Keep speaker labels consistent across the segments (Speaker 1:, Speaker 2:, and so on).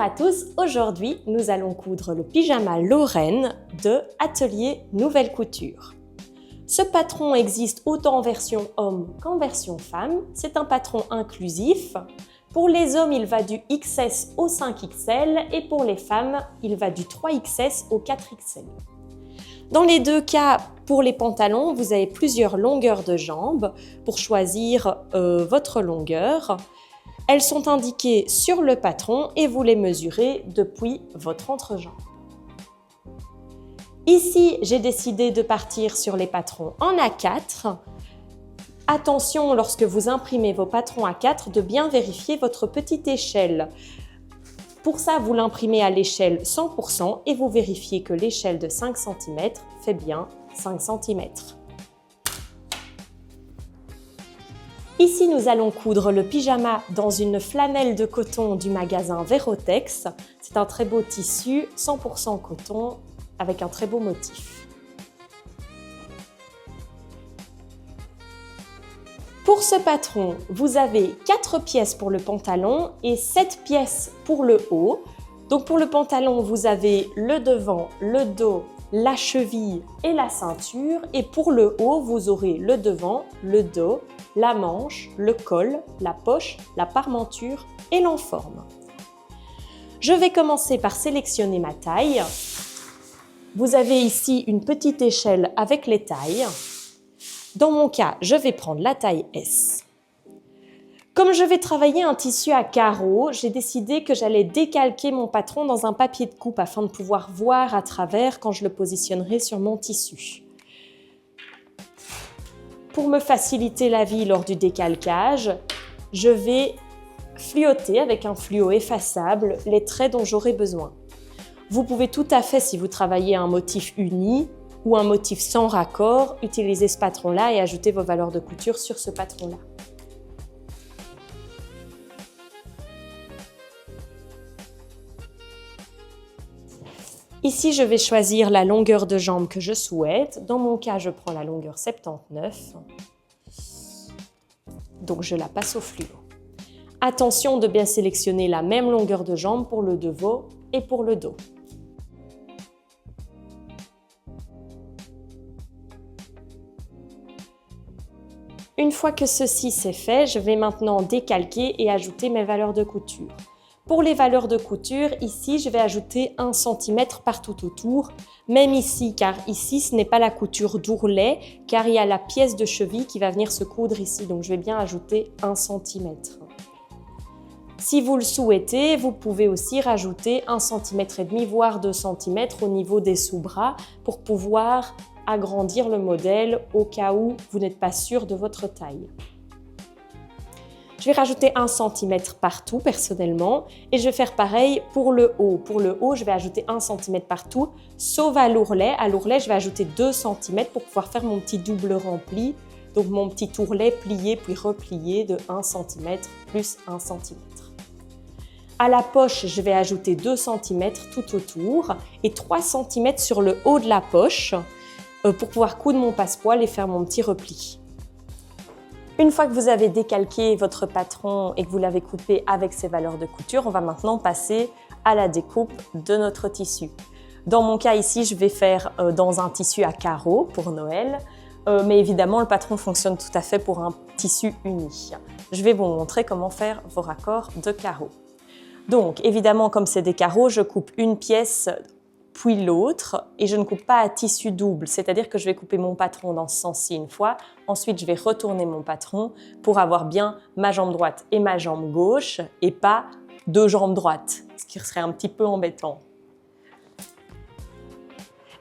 Speaker 1: Bonjour à tous, aujourd'hui nous allons coudre le pyjama Lorraine de Atelier Nouvelle Couture. Ce patron existe autant en version homme qu'en version femme, c'est un patron inclusif. Pour les hommes, il va du XS au 5XL et pour les femmes, il va du 3XS au 4XL. Dans les deux cas, pour les pantalons, vous avez plusieurs longueurs de jambes pour choisir votre longueur. Elles sont indiquées sur le patron et vous les mesurez depuis votre entrejambe. Ici, j'ai décidé de partir sur les patrons en A4. Attention, lorsque vous imprimez vos patrons A4, de bien vérifier votre petite échelle. Pour ça, vous l'imprimez à l'échelle 100% et vous vérifiez que l'échelle de 5 cm fait bien 5 cm. Ici, nous allons coudre le pyjama dans une flanelle de coton du magasin Verotex. C'est un très beau tissu, 100% coton, avec un très beau motif. Pour ce patron, vous avez 4 pièces pour le pantalon et 7 pièces pour le haut. Donc pour le pantalon, vous avez le devant, le dos, la cheville et la ceinture. Et pour le haut, vous aurez le devant, le dos, la manche, le col, la poche, la parmenture et l'enforme. Je vais commencer par sélectionner ma taille. Vous avez ici une petite échelle avec les tailles. Dans mon cas, je vais prendre la taille S. Comme je vais travailler un tissu à carreaux, j'ai décidé que j'allais décalquer mon patron dans un papier de coupe afin de pouvoir voir à travers quand je le positionnerai sur mon tissu. Pour me faciliter la vie lors du décalcage, je vais fluoter avec un fluo effaçable les traits dont j'aurai besoin. Vous pouvez tout à fait, si vous travaillez un motif uni ou un motif sans raccord, utiliser ce patron-là et ajouter vos valeurs de couture sur ce patron-là. Ici, je vais choisir la longueur de jambe que je souhaite. Dans mon cas, je prends la longueur 79. Donc, je la passe au fluo. Attention de bien sélectionner la même longueur de jambe pour le devant et pour le dos. Une fois que ceci c'est fait, je vais maintenant décalquer et ajouter mes valeurs de couture. Pour les valeurs de couture, ici, je vais ajouter 1 cm partout autour, même ici, car ici, ce n'est pas la couture d'ourlet, car il y a la pièce de cheville qui va venir se coudre ici, donc je vais bien ajouter 1 cm. Si vous le souhaitez, vous pouvez aussi rajouter 1,5 cm, voire 2 cm au niveau des sous-bras pour pouvoir agrandir le modèle au cas où vous n'êtes pas sûr de votre taille. Je vais rajouter 1 cm partout personnellement et je vais faire pareil pour le haut. Pour le haut, je vais ajouter 1 cm partout, sauf à l'ourlet. À l'ourlet, je vais ajouter 2 cm pour pouvoir faire mon petit double rempli. Donc mon petit ourlet plié puis replié de 1 cm plus 1 cm. À la poche, je vais ajouter 2 cm tout autour et 3 cm sur le haut de la poche pour pouvoir coudre mon passepoil et faire mon petit repli. Une fois que vous avez décalqué votre patron et que vous l'avez coupé avec ses valeurs de couture, on va maintenant passer à la découpe de notre tissu. Dans mon cas ici, je vais faire dans un tissu à carreaux pour Noël, mais évidemment le patron fonctionne tout à fait pour un tissu uni. Je vais vous montrer comment faire vos raccords de carreaux. Donc évidemment, comme c'est des carreaux, je coupe une pièce puis l'autre et je ne coupe pas à tissu double, c'est-à-dire que je vais couper mon patron dans ce sens-ci une fois, ensuite je vais retourner mon patron pour avoir bien ma jambe droite et ma jambe gauche et pas 2 jambes droites, ce qui serait un petit peu embêtant.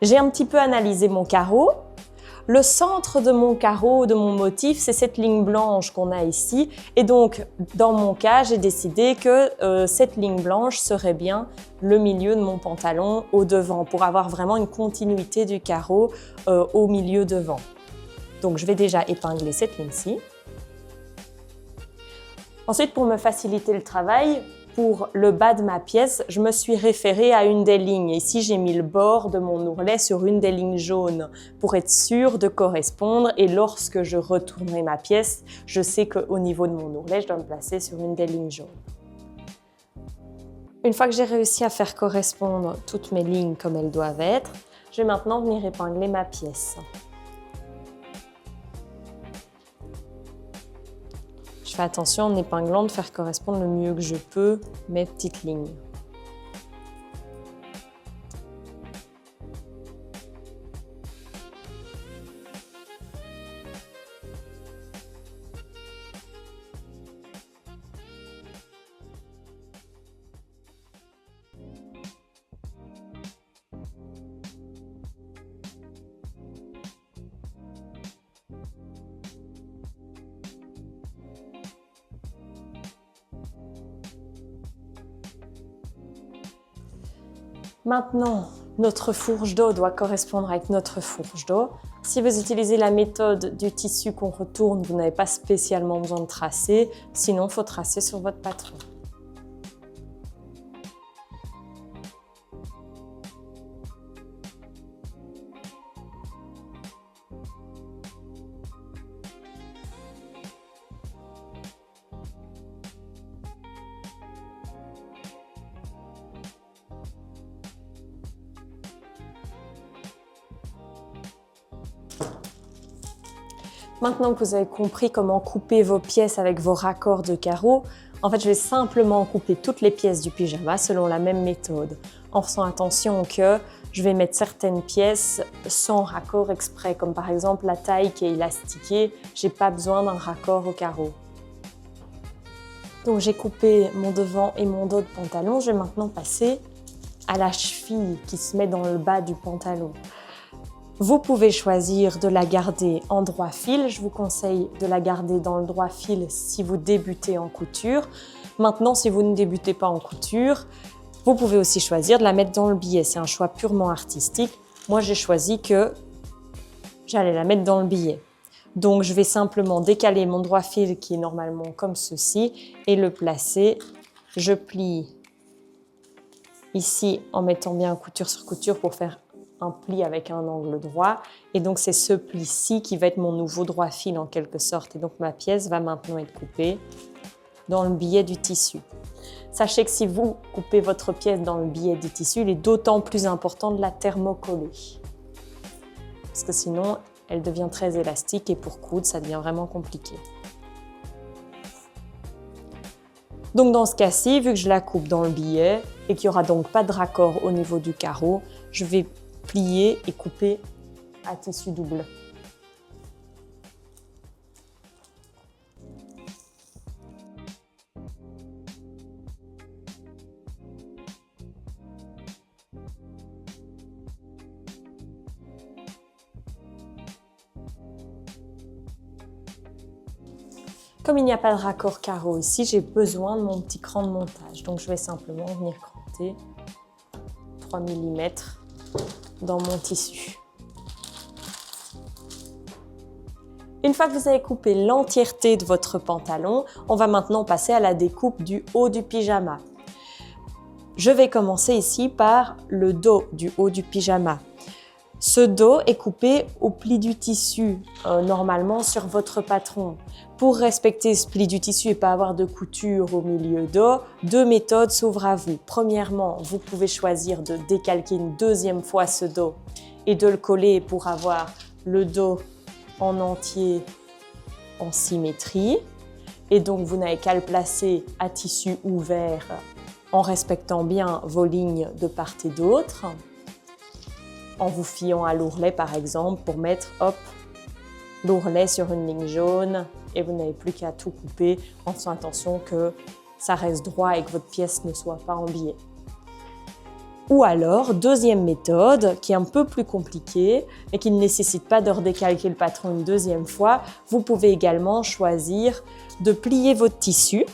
Speaker 1: J'ai un petit peu analysé mon carreau. Le centre de mon carreau, de mon motif, c'est cette ligne blanche qu'on a ici. Et donc, dans mon cas, j'ai décidé que cette ligne blanche serait bien le milieu de mon pantalon au devant pour avoir vraiment une continuité du carreau au milieu devant. Donc, je vais déjà épingler cette ligne-ci. Ensuite, pour me faciliter le travail, pour le bas de ma pièce, je me suis référée à une des lignes. Ici, j'ai mis le bord de mon ourlet sur une des lignes jaunes pour être sûre de correspondre. Et lorsque je retournerai ma pièce, je sais qu'au niveau de mon ourlet, je dois me placer sur une des lignes jaunes. Une fois que j'ai réussi à faire correspondre toutes mes lignes comme elles doivent être, je vais maintenant venir épingler ma pièce. Je fais attention en épinglant de faire correspondre le mieux que je peux mes petites lignes. Maintenant, notre fourche d'eau doit correspondre avec notre fourche d'eau. Si vous utilisez la méthode du tissu qu'on retourne, vous n'avez pas spécialement besoin de tracer, sinon il faut tracer sur votre patron. Maintenant que vous avez compris comment couper vos pièces avec vos raccords de carreaux, en fait, je vais simplement couper toutes les pièces du pyjama selon la même méthode, en faisant attention que je vais mettre certaines pièces sans raccord exprès, comme par exemple la taille qui est élastiquée, j'ai pas besoin d'un raccord au carreau. Donc j'ai coupé mon devant et mon dos de pantalon, je vais maintenant passer à la cheville qui se met dans le bas du pantalon. Vous pouvez choisir de la garder en droit fil. Je vous conseille de la garder dans le droit fil si vous débutez en couture. Maintenant, si vous ne débutez pas en couture, vous pouvez aussi choisir de la mettre dans le billet. C'est un choix purement artistique. Moi, j'ai choisi que j'allais la mettre dans le billet. Donc, je vais simplement décaler mon droit fil qui est normalement comme ceci et le placer. Je plie ici en mettant bien couture sur couture pour faire un pli avec un angle droit. Et donc, c'est ce pli-ci qui va être mon nouveau droit fil en quelque sorte. Et donc, ma pièce va maintenant être coupée dans le billet du tissu. Sachez que si vous coupez votre pièce dans le billet du tissu, il est d'autant plus important de la thermocoller. Parce que sinon, elle devient très élastique et pour coudre, ça devient vraiment compliqué. Donc dans ce cas-ci, vu que je la coupe dans le billet et qu'il n'y aura donc pas de raccord au niveau du carreau, je vais plier et couper à tissu double. Comme il n'y a pas de raccord carreau ici, j'ai besoin de mon petit cran de montage. Donc je vais simplement venir cranter 3 mm dans mon tissu. Une fois que vous avez coupé l'entièreté de votre pantalon, on va maintenant passer à la découpe du haut du pyjama. Je vais commencer ici par le dos du haut du pyjama. Ce dos est coupé au pli du tissu, normalement sur votre patron. Pour respecter ce pli du tissu et pas avoir de couture au milieu dos, deux méthodes s'ouvrent à vous. Premièrement, vous pouvez choisir de décalquer une deuxième fois ce dos et de le coller pour avoir le dos en entier en symétrie. Et donc, vous n'avez qu'à le placer à tissu ouvert en respectant bien vos lignes de part et d'autre. En vous fiant à l'ourlet par exemple pour mettre l'ourlet sur une ligne jaune et vous n'avez plus qu'à tout couper en faisant attention que ça reste droit et que votre pièce ne soit pas en biais. Ou alors, deuxième méthode qui est un peu plus compliquée et qui ne nécessite pas de redécalquer le patron une deuxième fois, vous pouvez également choisir de plier votre tissu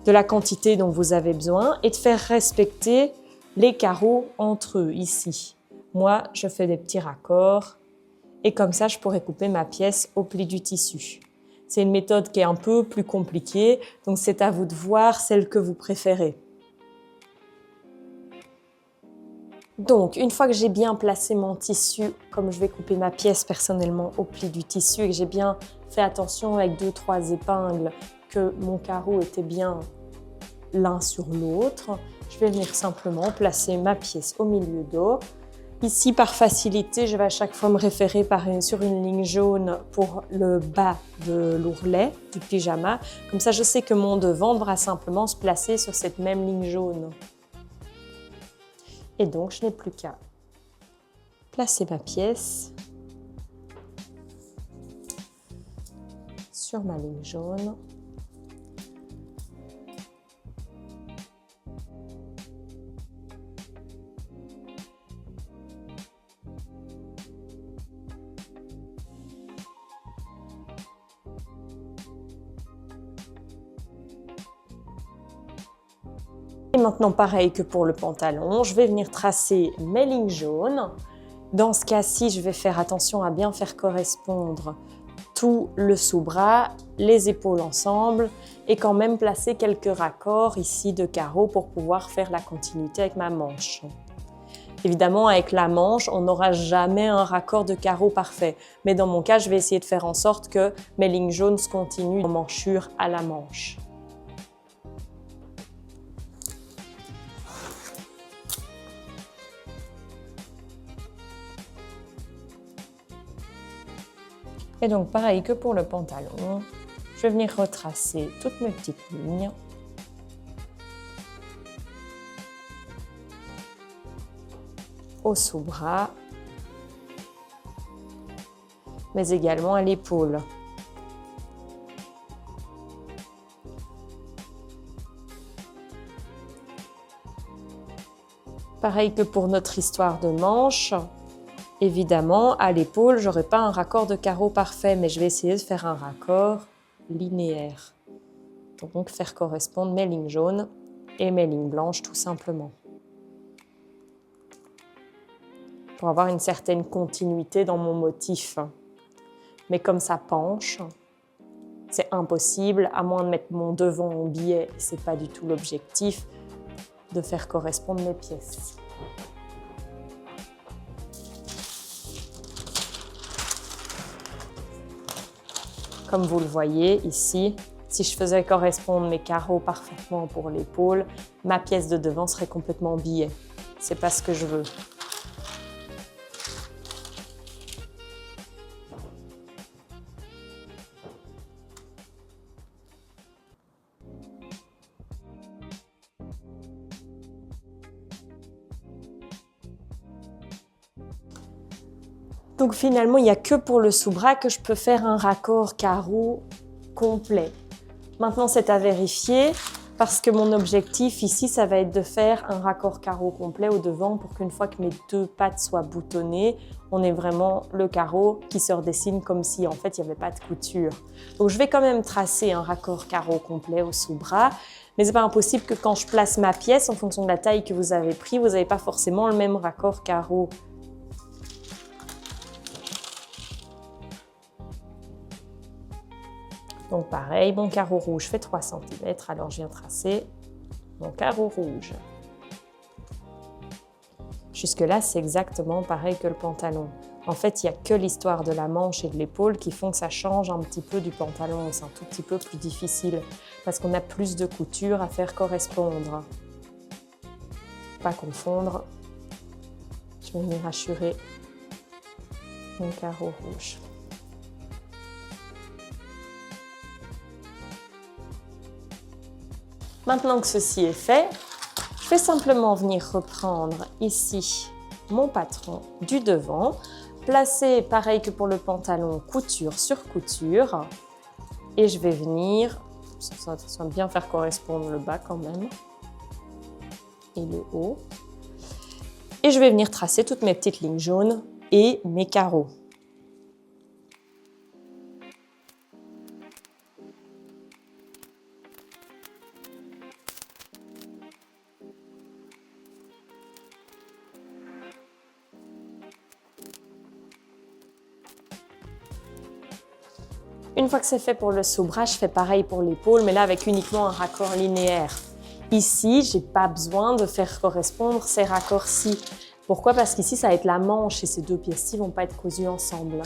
Speaker 1: de la quantité dont vous avez besoin et de faire respecter les carreaux entre eux ici. Moi, je fais des petits raccords et comme ça, je pourrais couper ma pièce au pli du tissu. C'est une méthode qui est un peu plus compliquée, donc c'est à vous de voir celle que vous préférez. Donc, une fois que j'ai bien placé mon tissu, comme je vais couper ma pièce personnellement au pli du tissu et que j'ai bien fait attention avec 2-3 épingles que mon carreau était bien l'un sur l'autre. Je vais venir simplement placer ma pièce au milieu d'eau. Ici, par facilité, je vais à chaque fois me référer sur une ligne jaune pour le bas de l'ourlet du pyjama. Comme ça, je sais que mon devant devra simplement se placer sur cette même ligne jaune. Et donc, je n'ai plus qu'à placer ma pièce sur ma ligne jaune. Et maintenant, pareil que pour le pantalon, je vais venir tracer mes lignes jaunes. Dans ce cas-ci, je vais faire attention à bien faire correspondre tout le sous-bras, les épaules ensemble et quand même placer quelques raccords ici de carreaux pour pouvoir faire la continuité avec ma manche. Évidemment, avec la manche, on n'aura jamais un raccord de carreaux parfait. Mais dans mon cas, je vais essayer de faire en sorte que mes lignes jaunes se continuent en manchure à la manche. Et donc, pareil que pour le pantalon, je vais venir retracer toutes mes petites lignes. Au sous-bras, mais également à l'épaule. Pareil que pour notre histoire de manche. Évidemment, à l'épaule, je n'aurai pas un raccord de carreaux parfait, mais je vais essayer de faire un raccord linéaire. Donc, faire correspondre mes lignes jaunes et mes lignes blanches, tout simplement. Pour avoir une certaine continuité dans mon motif. Mais comme ça penche, c'est impossible, à moins de mettre mon devant en biais, ce n'est pas du tout l'objectif, de faire correspondre mes pièces. Comme vous le voyez ici, si je faisais correspondre mes carreaux parfaitement pour l'épaule, ma pièce de devant serait complètement en biais. C'est pas ce que je veux. Donc finalement, il n'y a que pour le sous-bras que je peux faire un raccord carreau complet. Maintenant, c'est à vérifier parce que mon objectif ici, ça va être de faire un raccord carreau complet au devant pour qu'une fois que mes deux pattes soient boutonnées, on ait vraiment le carreau qui se redessine comme si en fait il n'y avait pas de couture. Donc je vais quand même tracer un raccord carreau complet au sous-bras, mais c'est pas impossible que quand je place ma pièce, en fonction de la taille que vous avez pris, vous n'avez pas forcément le même raccord carreau. Donc pareil, mon carreau rouge fait 3 cm, alors je viens tracer mon carreau rouge. Jusque-là, c'est exactement pareil que le pantalon. En fait, il n'y a que l'histoire de la manche et de l'épaule qui font que ça change un petit peu du pantalon. C'est un tout petit peu plus difficile parce qu'on a plus de couture à faire correspondre. Pas confondre. Je vais venir hachurer mon carreau rouge. Maintenant que ceci est fait, je vais simplement venir reprendre ici mon patron du devant, placer pareil que pour le pantalon, couture sur couture, et je vais venir, attention à bien faire correspondre le bas quand même, et le haut, et je vais venir tracer toutes mes petites lignes jaunes et mes carreaux. Une fois que c'est fait pour le sous-bras, je fais pareil pour l'épaule, mais là avec uniquement un raccord linéaire. Ici, je n'ai pas besoin de faire correspondre ces raccords-ci. Pourquoi? Parce qu'ici, ça va être la manche et ces deux pièces-ci ne vont pas être cousues ensemble.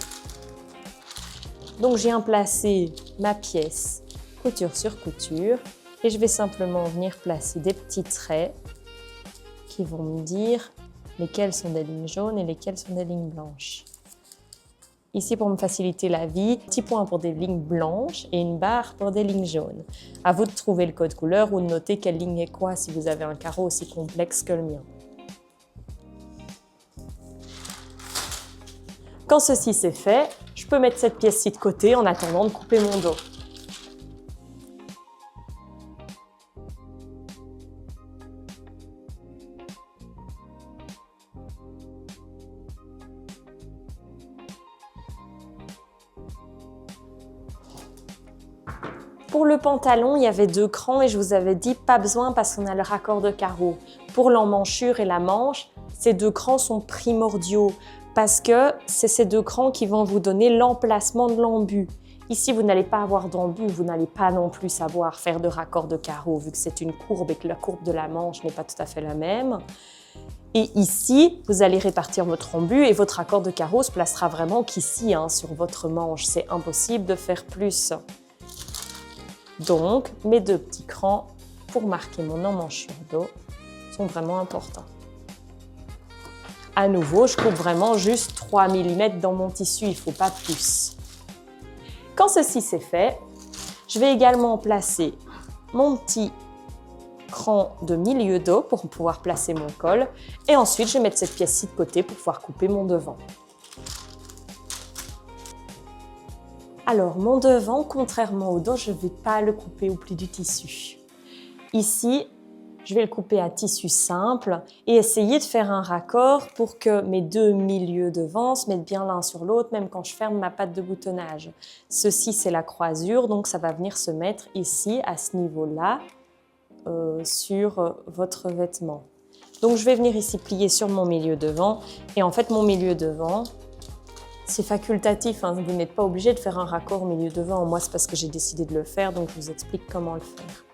Speaker 1: Donc, je viens placer ma pièce couture sur couture Et je vais simplement venir placer des petits traits qui vont me dire lesquelles sont des lignes jaunes et lesquelles sont des lignes blanches. Ici, pour me faciliter la vie, petit point pour des lignes blanches et une barre pour des lignes jaunes. À vous de trouver le code couleur ou de noter quelle ligne est quoi si vous avez un carreau aussi complexe que le mien. Quand ceci c'est fait, je peux mettre cette pièce-ci de côté en attendant de couper mon dos. Pour le pantalon, il y avait 2 crans et je vous avais dit pas besoin parce qu'on a le raccord de carreaux. Pour l'emmanchure et la manche, ces 2 crans sont primordiaux parce que c'est ces 2 crans qui vont vous donner l'emplacement de l'embut. Ici, vous n'allez pas avoir d'embut, vous n'allez pas non plus savoir faire de raccord de carreaux vu que c'est une courbe et que la courbe de la manche n'est pas tout à fait la même. Et ici, vous allez répartir votre embut et votre raccord de carreaux se placera vraiment qu'ici, sur votre manche. C'est impossible de faire plus. Donc, mes 2 petits crans pour marquer mon emmanchure dos sont vraiment importants. À nouveau, je coupe vraiment juste 3 mm dans mon tissu, il ne faut pas plus. Quand ceci c'est fait, je vais également placer mon petit cran de milieu dos pour pouvoir placer mon col. Et ensuite, je vais mettre cette pièce-ci de côté pour pouvoir couper mon devant. Alors, mon devant, contrairement au dos, je ne vais pas le couper au pli du tissu. Ici, je vais le couper à tissu simple et essayer de faire un raccord pour que mes 2 milieux devant se mettent bien l'un sur l'autre, même quand je ferme ma patte de boutonnage. Ceci, c'est la croisure, donc ça va venir se mettre ici, à ce niveau-là, sur votre vêtement. Donc, je vais venir ici plier sur mon milieu devant et en fait, mon milieu devant, c'est facultatif, vous n'êtes pas obligé de faire un raccord au milieu devant. Moi, c'est parce que j'ai décidé de le faire, donc je vous explique comment le faire.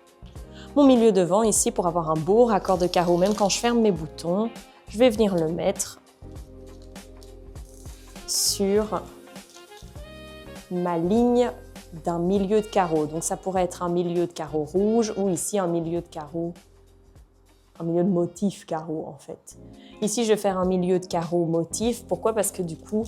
Speaker 1: Mon milieu devant, ici, pour avoir un beau raccord de carreaux, même quand je ferme mes boutons, je vais venir le mettre sur ma ligne d'un milieu de carreau. Donc, ça pourrait être un milieu de carreau rouge ou ici un milieu de carreau, un milieu de motif carreau, en fait. Ici, je vais faire un milieu de carreau motif. Pourquoi? Parce que du coup,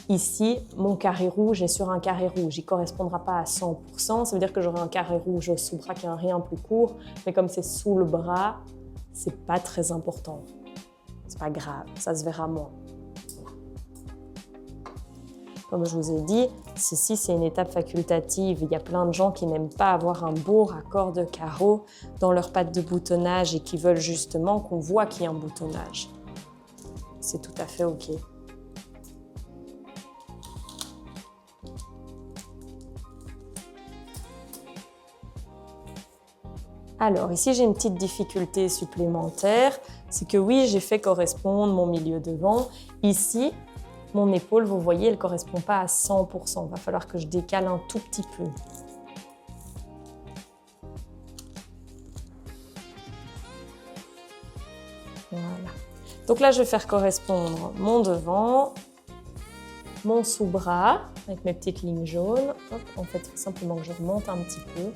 Speaker 1: ici, mon carré rouge est sur un carré rouge. Il ne correspondra pas à 100%. Ça veut dire que j'aurai un carré rouge sous bras qui est un rien plus court. Mais comme c'est sous le bras, ce n'est pas très important. Ce n'est pas grave, ça se verra moins. Comme je vous ai dit, ceci, c'est une étape facultative. Il y a plein de gens qui n'aiment pas avoir un beau raccord de carreaux dans leur patte de boutonnage et qui veulent justement qu'on voit qu'il y a un boutonnage. C'est tout à fait OK. Alors ici, j'ai une petite difficulté supplémentaire, c'est que oui, j'ai fait correspondre mon milieu devant. Ici, mon épaule, vous voyez, elle ne correspond pas à 100%. Il va falloir que je décale un tout petit peu. Voilà. Donc là, je vais faire correspondre mon devant, mon sous-bras, avec mes petites lignes jaunes. Hop, en fait, il faut simplement que je remonte un petit peu.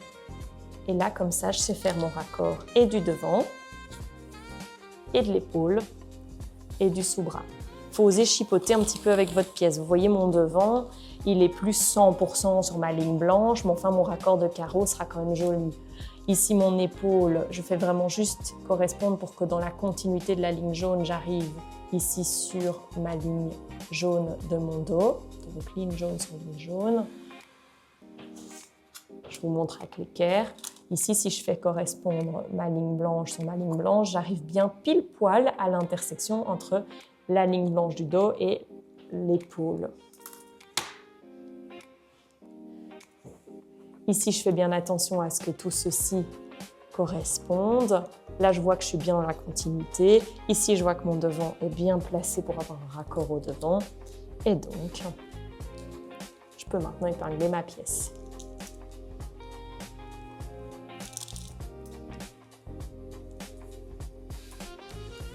Speaker 1: Et là, comme ça, je sais faire mon raccord et du devant, et de l'épaule, et du sous-bras. Il faut oser chipoter un petit peu avec votre pièce. Vous voyez, mon devant, il est plus 100% sur ma ligne blanche, mais enfin, mon raccord de carreau sera quand même joli. Ici, mon épaule, je fais vraiment juste correspondre pour que dans la continuité de la ligne jaune, j'arrive ici sur ma ligne jaune de mon dos. Donc, ligne jaune sur ligne jaune. Je vous montre avec l'équerre. Ici, si je fais correspondre ma ligne blanche sur ma ligne blanche, j'arrive bien pile poil à l'intersection entre la ligne blanche du dos et l'épaule. Ici, je fais bien attention à ce que tout ceci corresponde. Là, je vois que je suis bien dans la continuité. Ici, je vois que mon devant est bien placé pour avoir un raccord au devant. Et donc, je peux maintenant épingler ma pièce.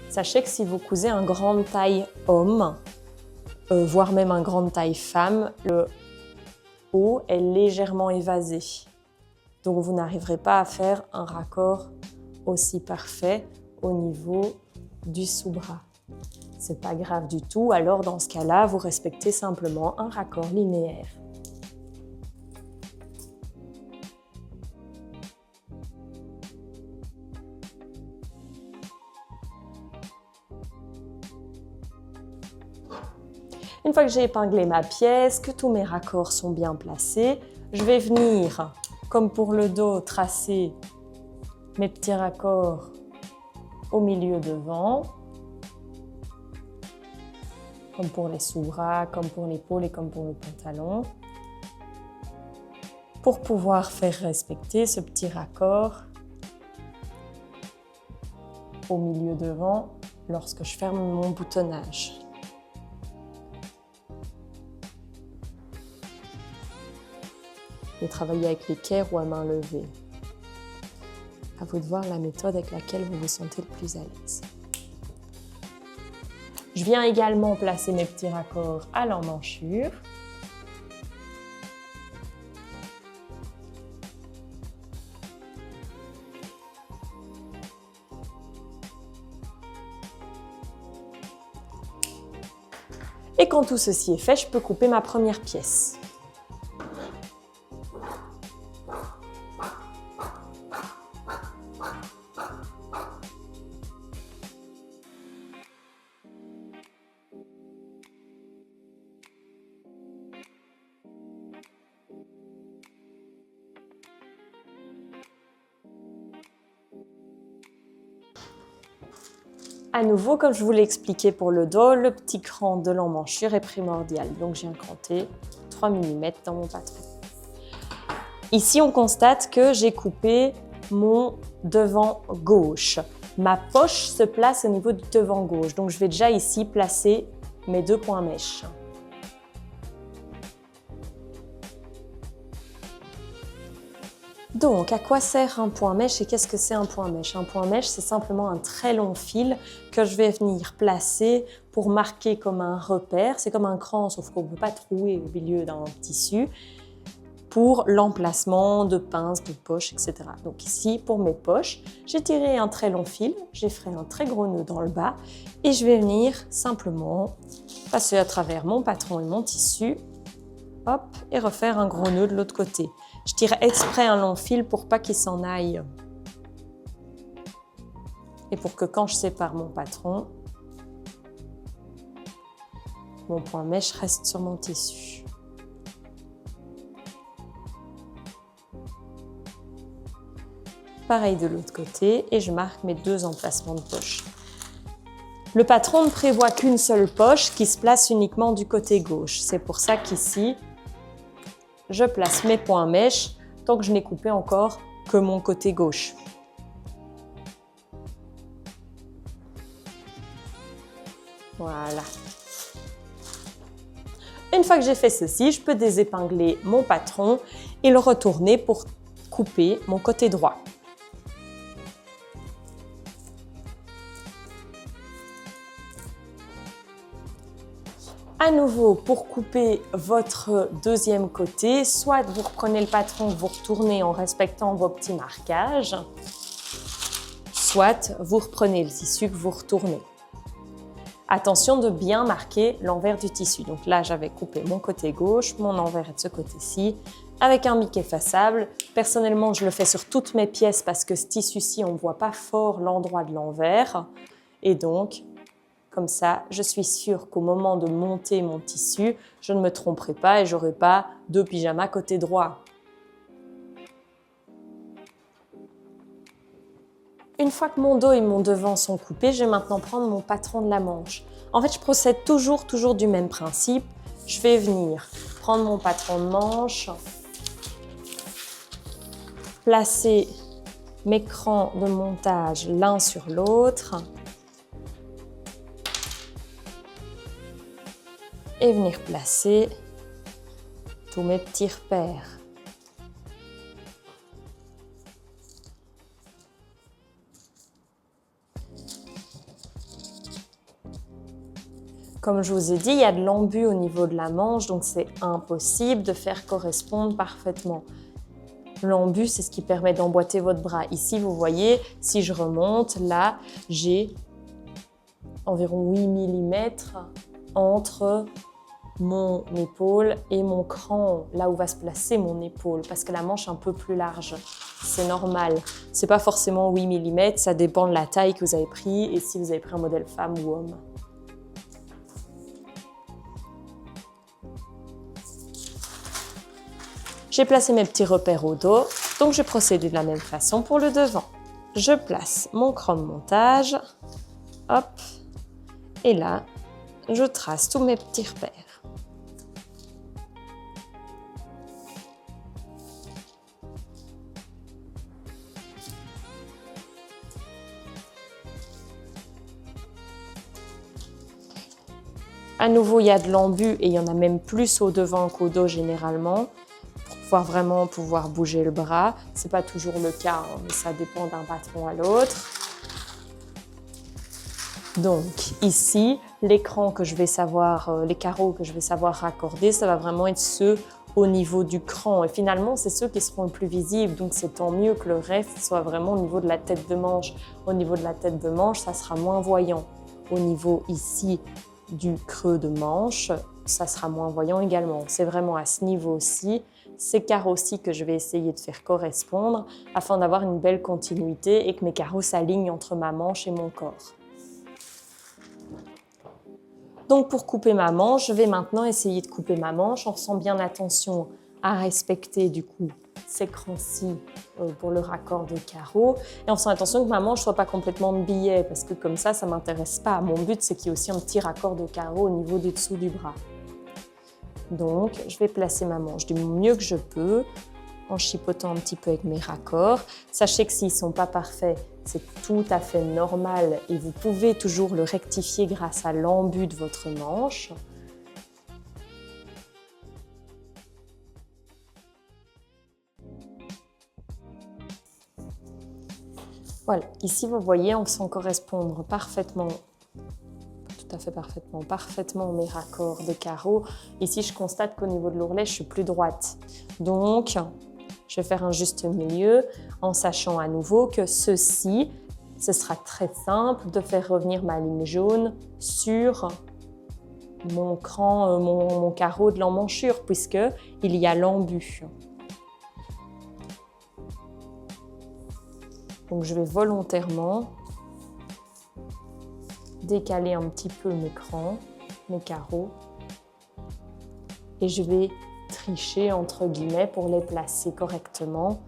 Speaker 1: Sachez que si vous cousez un grande taille homme, voire même un grande taille femme, le haut est légèrement évasé. Donc vous n'arriverez pas à faire un raccord aussi parfait au niveau du sous-bras. C'est pas grave du tout, alors dans ce cas-là, vous respectez simplement un raccord linéaire. Une fois que j'ai épinglé ma pièce, que tous mes raccords sont bien placés, je vais venir, comme pour le dos, tracer mes petits raccords au milieu devant, comme pour les sous-bras, comme pour l'épaule et comme pour le pantalon, pour pouvoir faire respecter ce petit raccord au milieu devant lorsque je ferme mon boutonnage. Et travailler avec l'équerre ou à main levée. À vous de voir la méthode avec laquelle vous vous sentez le plus à l'aise. Je viens également placer mes petits raccords à l'emmanchure. Et quand tout ceci est fait, je peux couper ma première pièce. À nouveau, comme je vous l'ai expliqué pour le dos, le petit cran de l'emmanchure est primordial. Donc j'ai un cranté 3 mm dans mon patron. Ici, on constate que j'ai coupé mon devant gauche. Ma poche se place au niveau du devant gauche. Donc je vais déjà ici placer mes 2 points mèches. Donc, à quoi sert un point mèche et qu'est-ce que c'est un point mèche? Un point mèche, c'est simplement un très long fil que je vais venir placer pour marquer comme un repère. C'est comme un cran, sauf qu'on ne peut pas trouer au milieu d'un tissu pour l'emplacement de pinces, de poches, etc. Donc ici, pour mes poches, j'ai tiré un très long fil, j'ai fait un très gros nœud dans le bas et je vais venir simplement passer à travers mon patron et mon tissu, hop, et refaire un gros nœud de l'autre côté. Je tire exprès un long fil pour pas qu'il s'en aille. Et pour que quand je sépare mon patron, mon point mèche reste sur mon tissu. Pareil de l'autre côté et je marque mes 2 emplacements de poche. Le patron ne prévoit qu'une seule poche qui se place uniquement du côté gauche. C'est pour ça qu'ici, je place mes points mèches tant que je n'ai coupé encore que mon côté gauche. Voilà. Une fois que j'ai fait ceci, je peux désépingler mon patron et le retourner pour couper mon côté droit. À nouveau, pour couper votre deuxième côté, soit vous reprenez le patron, vous retournez en respectant vos petits marquages, soit vous reprenez le tissu que vous retournez. Attention de bien marquer l'envers du tissu. Donc là, j'avais coupé mon côté gauche, mon envers est de ce côté-ci, avec un bic effaçable. Personnellement, je le fais sur toutes mes pièces parce que ce tissu-ci, on ne voit pas fort l'endroit de l'envers. Et donc, comme ça, je suis sûre qu'au moment de monter mon tissu, je ne me tromperai pas et je n'aurai pas 2 pyjamas côté droit. Une fois que mon dos et mon devant sont coupés, je vais maintenant prendre mon patron de la manche. En fait, je procède toujours du même principe. Je vais venir prendre mon patron de manche, placer mes crans de montage l'un sur l'autre et venir placer tous mes petits repères. Comme je vous ai dit, il y a de l'embu au niveau de la manche, donc c'est impossible de faire correspondre parfaitement L'embu, c'est ce qui permet d'emboîter votre bras. Ici, vous voyez, si je remonte, là, j'ai environ 8 mm entre mon épaule et mon cran, là où va se placer mon épaule, parce que la manche est un peu plus large. C'est normal. C'est pas forcément 8 mm, ça dépend de la taille que vous avez pris et si vous avez pris un modèle femme ou homme. J'ai placé mes petits repères au dos, donc je vais procéder de la même façon pour le devant. Je place mon cran de montage, hop, et là, je trace tous mes petits repères. À nouveau, il y a de l'embu et il y en a même plus au devant qu'au dos généralement, pour vraiment pouvoir bouger le bras. C'est pas toujours le cas, hein, mais ça dépend d'un patron à l'autre. Donc ici, l'écran que je vais savoir, les carreaux que je vais savoir raccorder, ça va vraiment être ceux au niveau du cran. Et finalement, c'est ceux qui seront le plus visibles, donc c'est tant mieux que le reste soit vraiment au niveau de la tête de manche. Au niveau de la tête de manche, ça sera moins voyant. Au niveau ici du creux de manche, ça sera moins voyant également. C'est vraiment à ce niveau-ci, ces carreaux-ci que je vais essayer de faire correspondre afin d'avoir une belle continuité et que mes carreaux s'alignent entre ma manche et mon corps. Donc pour couper ma manche, je vais maintenant essayer de couper ma manche en faisant bien attention à respecter du coup ces crans-ci pour le raccord de carreaux et en faisant attention que ma manche ne soit pas complètement de billet parce que comme ça ne m'intéresse pas. Mon but, c'est qu'il y ait aussi un petit raccord de carreaux au niveau du dessous du bras. Donc, je vais placer ma manche du mieux que je peux en chipotant un petit peu avec mes raccords. Sachez que s'ils ne sont pas parfaits, c'est tout à fait normal et vous pouvez toujours le rectifier grâce à l'embu de votre manche. Voilà, ici vous voyez, en faisant correspondre parfaitement, tout à fait parfaitement mes raccords de carreaux. Ici, je constate qu'au niveau de l'ourlet, je suis plus droite. Donc, je vais faire un juste milieu en sachant à nouveau que ceci, ce sera très simple de faire revenir ma ligne jaune sur mon cran, mon carreau de l'emmanchure puisque il y a l'embu. Donc je vais volontairement décaler un petit peu mes crans, mes carreaux et je vais tricher entre guillemets pour les placer correctement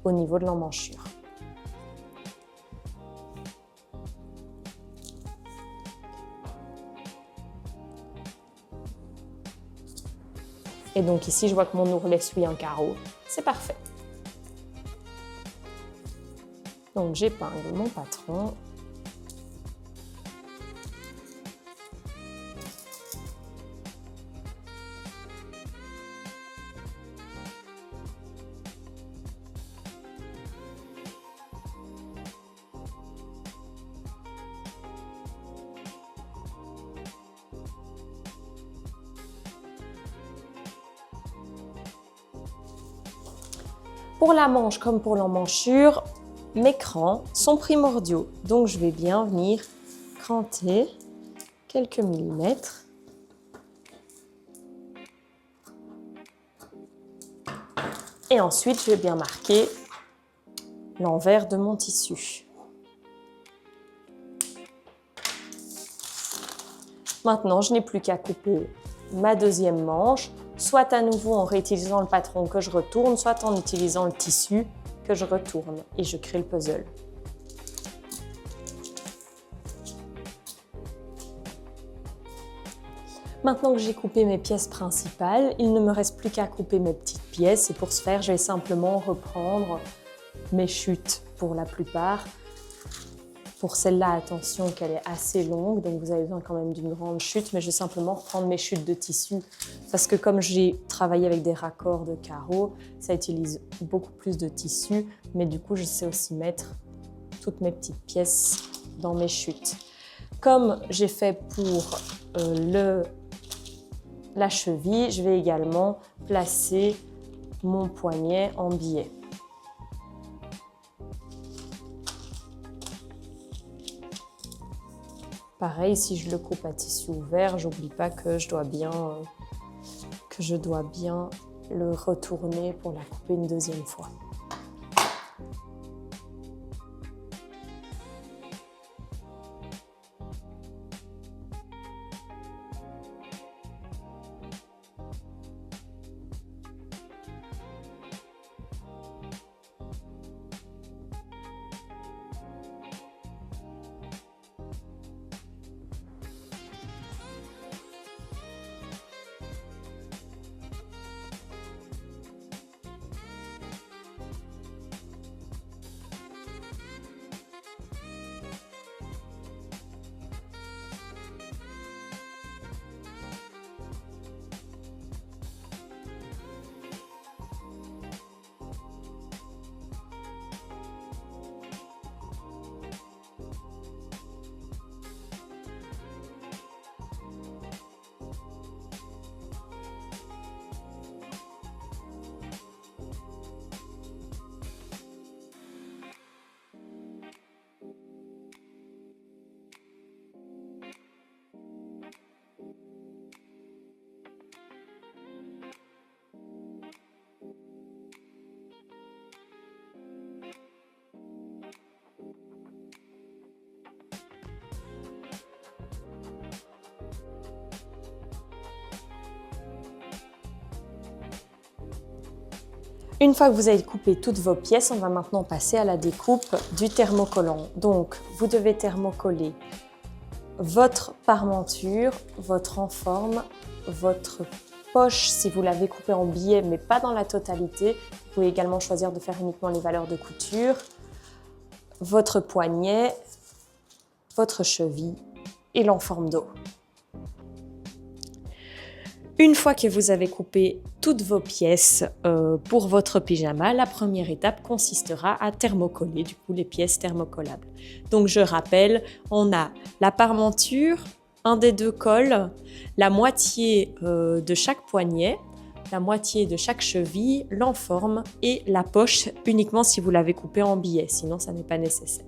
Speaker 1: au niveau de l'emmanchure. Et donc ici, je vois que mon ourlet suit un carreau, c'est parfait. Donc j'épingle mon patron. Pour la manche comme pour l'emmanchure, mes crans sont primordiaux. Donc je vais bien venir cranter quelques millimètres. Et ensuite, je vais bien marquer l'envers de mon tissu. Maintenant, je n'ai plus qu'à couper ma deuxième manche, soit à nouveau en réutilisant le patron que je retourne, soit en utilisant le tissu que je retourne et je crée le puzzle. Maintenant que j'ai coupé mes pièces principales, il ne me reste plus qu'à couper mes petites pièces et pour ce faire, je vais simplement reprendre mes chutes pour la plupart. Pour celle-là, attention qu'elle est assez longue, donc vous avez besoin quand même d'une grande chute, mais je vais simplement reprendre mes chutes de tissu parce que comme j'ai travaillé avec des raccords de carreaux, ça utilise beaucoup plus de tissu, mais du coup, je sais aussi mettre toutes mes petites pièces dans mes chutes. Comme j'ai fait pour la cheville, je vais également placer mon poignet en biais. Pareil, si je le coupe à tissu ouvert, j'oublie pas que je dois bien le retourner pour la couper une deuxième fois. Une fois que vous avez coupé toutes vos pièces, on va maintenant passer à la découpe du thermocollant. Donc, vous devez thermocoller votre parmenture, votre enforme, votre poche si vous l'avez coupé en billets mais pas dans la totalité. Vous pouvez également choisir de faire uniquement les valeurs de couture, votre poignet, votre cheville et l'enforme dos. Une fois que vous avez coupé toutes vos pièces pour votre pyjama, la première étape consistera à thermocoller du coup les pièces thermocollables. Donc je rappelle, on a la parmenture, un des deux cols, la moitié de chaque poignet, la moitié de chaque cheville, l'enforme et la poche uniquement si vous l'avez coupé en billets, sinon ça n'est pas nécessaire.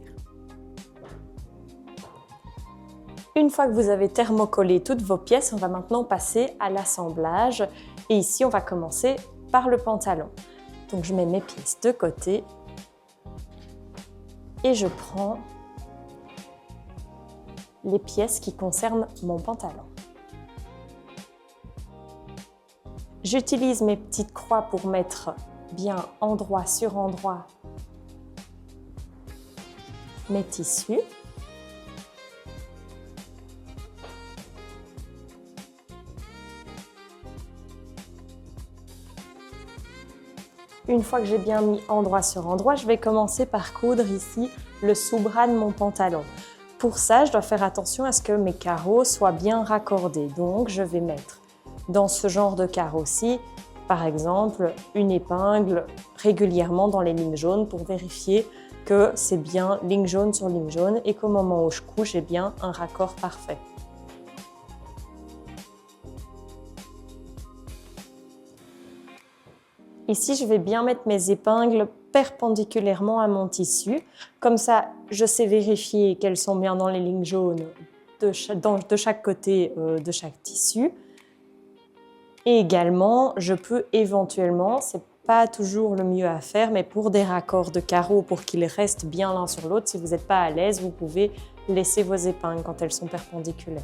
Speaker 1: Une fois que vous avez thermocollé toutes vos pièces, on va maintenant passer à l'assemblage. Et ici, on va commencer par le pantalon. Donc, je mets mes pièces de côté et je prends les pièces qui concernent mon pantalon. J'utilise mes petites croix pour mettre bien endroit sur endroit mes tissus. Une fois que j'ai bien mis endroit sur endroit, je vais commencer par coudre ici le sous-bras de mon pantalon. Pour ça, je dois faire attention à ce que mes carreaux soient bien raccordés. Donc, je vais mettre dans ce genre de carreau-ci, par exemple, une épingle régulièrement dans les lignes jaunes pour vérifier que c'est bien ligne jaune sur ligne jaune et qu'au moment où je couds, j'ai bien un raccord parfait. Ici, je vais bien mettre mes épingles perpendiculairement à mon tissu. Comme ça, je sais vérifier qu'elles sont bien dans les lignes jaunes de chaque côté de chaque tissu. Et également, je peux éventuellement, c'est pas toujours le mieux à faire, mais pour des raccords de carreaux, pour qu'ils restent bien l'un sur l'autre, si vous n'êtes pas à l'aise, vous pouvez laisser vos épingles quand elles sont perpendiculaires.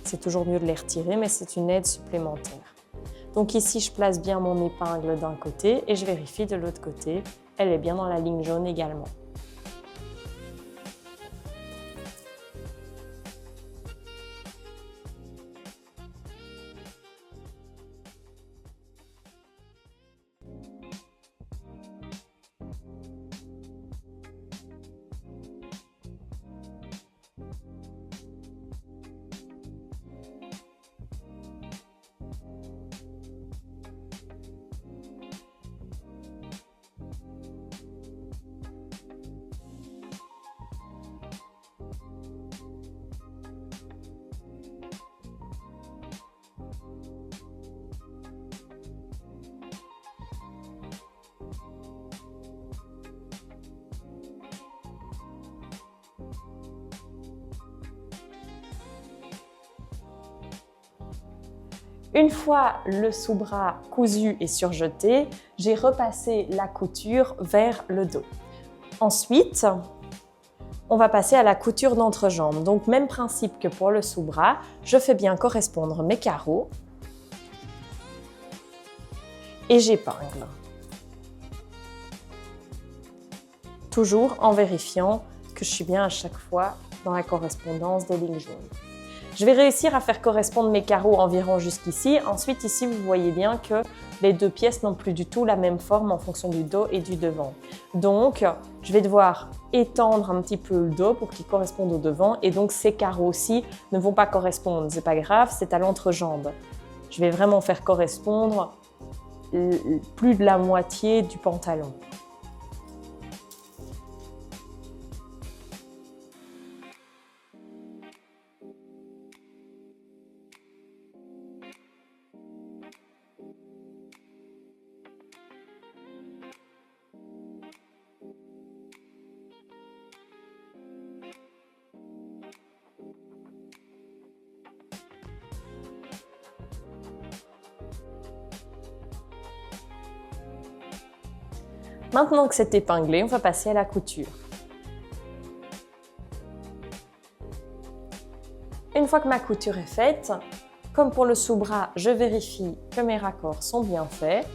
Speaker 1: C'est toujours mieux de les retirer, mais c'est une aide supplémentaire. Donc ici, je place bien mon épingle d'un côté et je vérifie de l'autre côté. Elle est bien dans la ligne jaune également. Une fois le sous-bras cousu et surjeté, j'ai repassé la couture vers le dos. Ensuite, on va passer à la couture d'entrejambe. Donc même principe que pour le sous-bras, je fais bien correspondre mes carreaux et j'épingle. Toujours en vérifiant que je suis bien à chaque fois dans la correspondance des lignes jaunes. Je vais réussir à faire correspondre mes carreaux environ jusqu'ici. Ensuite, ici, vous voyez bien que les deux pièces n'ont plus du tout la même forme en fonction du dos et du devant. Donc, je vais devoir étendre un petit peu le dos pour qu'il corresponde au devant. Et donc, ces carreaux-ci ne vont pas correspondre. C'est pas grave, c'est à l'entrejambe. Je vais vraiment faire correspondre plus de la moitié du pantalon. Maintenant que c'est épinglé, on va passer à la couture. Une fois que ma couture est faite, comme pour le sous-bras, je vérifie que mes raccords sont bien faits.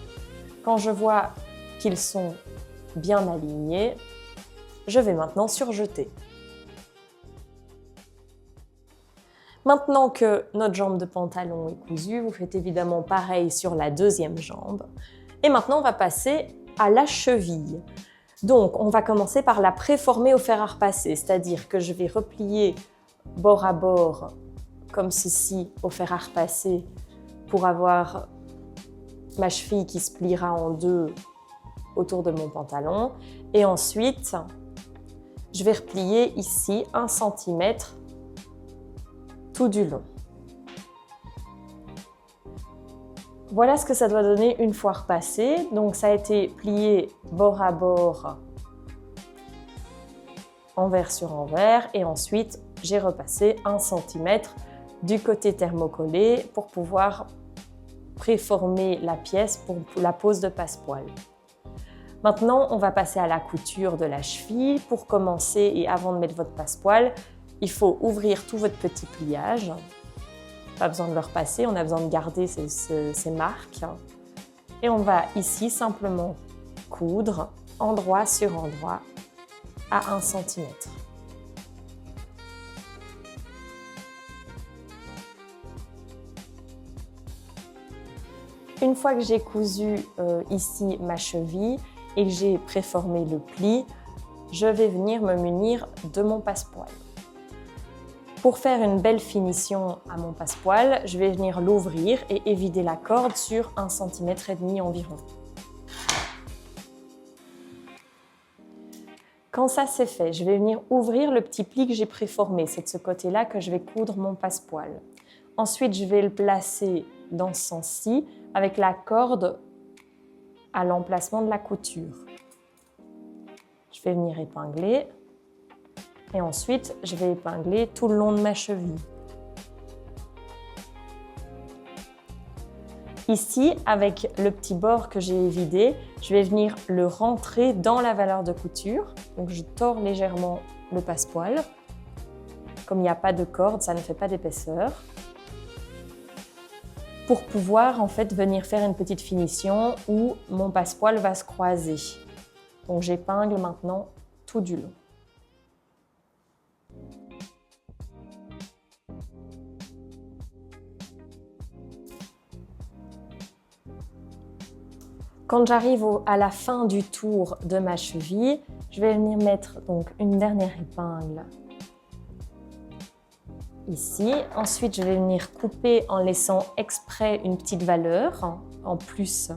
Speaker 1: Quand je vois qu'ils sont bien alignés, je vais maintenant surjeter. Maintenant que notre jambe de pantalon est cousue, vous faites évidemment pareil sur la deuxième jambe. Et maintenant, on va passer à la cheville. Donc, on va commencer par la préformer au fer à repasser, c'est-à-dire que je vais replier bord à bord, comme ceci, au fer à repasser, pour avoir ma cheville qui se pliera en deux autour de mon pantalon. Et ensuite, je vais replier ici 1 cm tout du long. Voilà ce que ça doit donner une fois repassé. Donc ça a été plié bord à bord, envers sur envers, et ensuite j'ai repassé 1 cm du côté thermocollé pour pouvoir préformer la pièce pour la pose de passepoil. Maintenant, on va passer à la couture de la cheville. Pour commencer et avant de mettre votre passepoil, il faut ouvrir tout votre petit pliage. Pas besoin de le repasser, on a besoin de garder ces marques. Et on va ici simplement coudre endroit sur endroit à 1 cm. Une fois que j'ai cousu ici ma cheville et que j'ai préformé le pli, je vais venir me munir de mon passepoil. Pour faire une belle finition à mon passepoil, je vais venir l'ouvrir et évider la corde sur 1,5 cm environ. Quand ça c'est fait, je vais venir ouvrir le petit pli que j'ai préformé. C'est de ce côté-là que je vais coudre mon passepoil. Ensuite, je vais le placer dans ce sens-ci avec la corde à l'emplacement de la couture. Je vais venir épingler. Et ensuite, je vais épingler tout le long de ma cheville. Ici, avec le petit bord que j'ai évidé, je vais venir le rentrer dans la valeur de couture. Donc, je tords légèrement le passepoil. Comme il n'y a pas de corde, ça ne fait pas d'épaisseur. Pour pouvoir en fait venir faire une petite finition où mon passepoil va se croiser. Donc, j'épingle maintenant tout du long. Quand j'arrive à la fin du tour de ma cheville, je vais venir mettre donc une dernière épingle ici. Ensuite, je vais venir couper en laissant exprès une petite valeur en plus.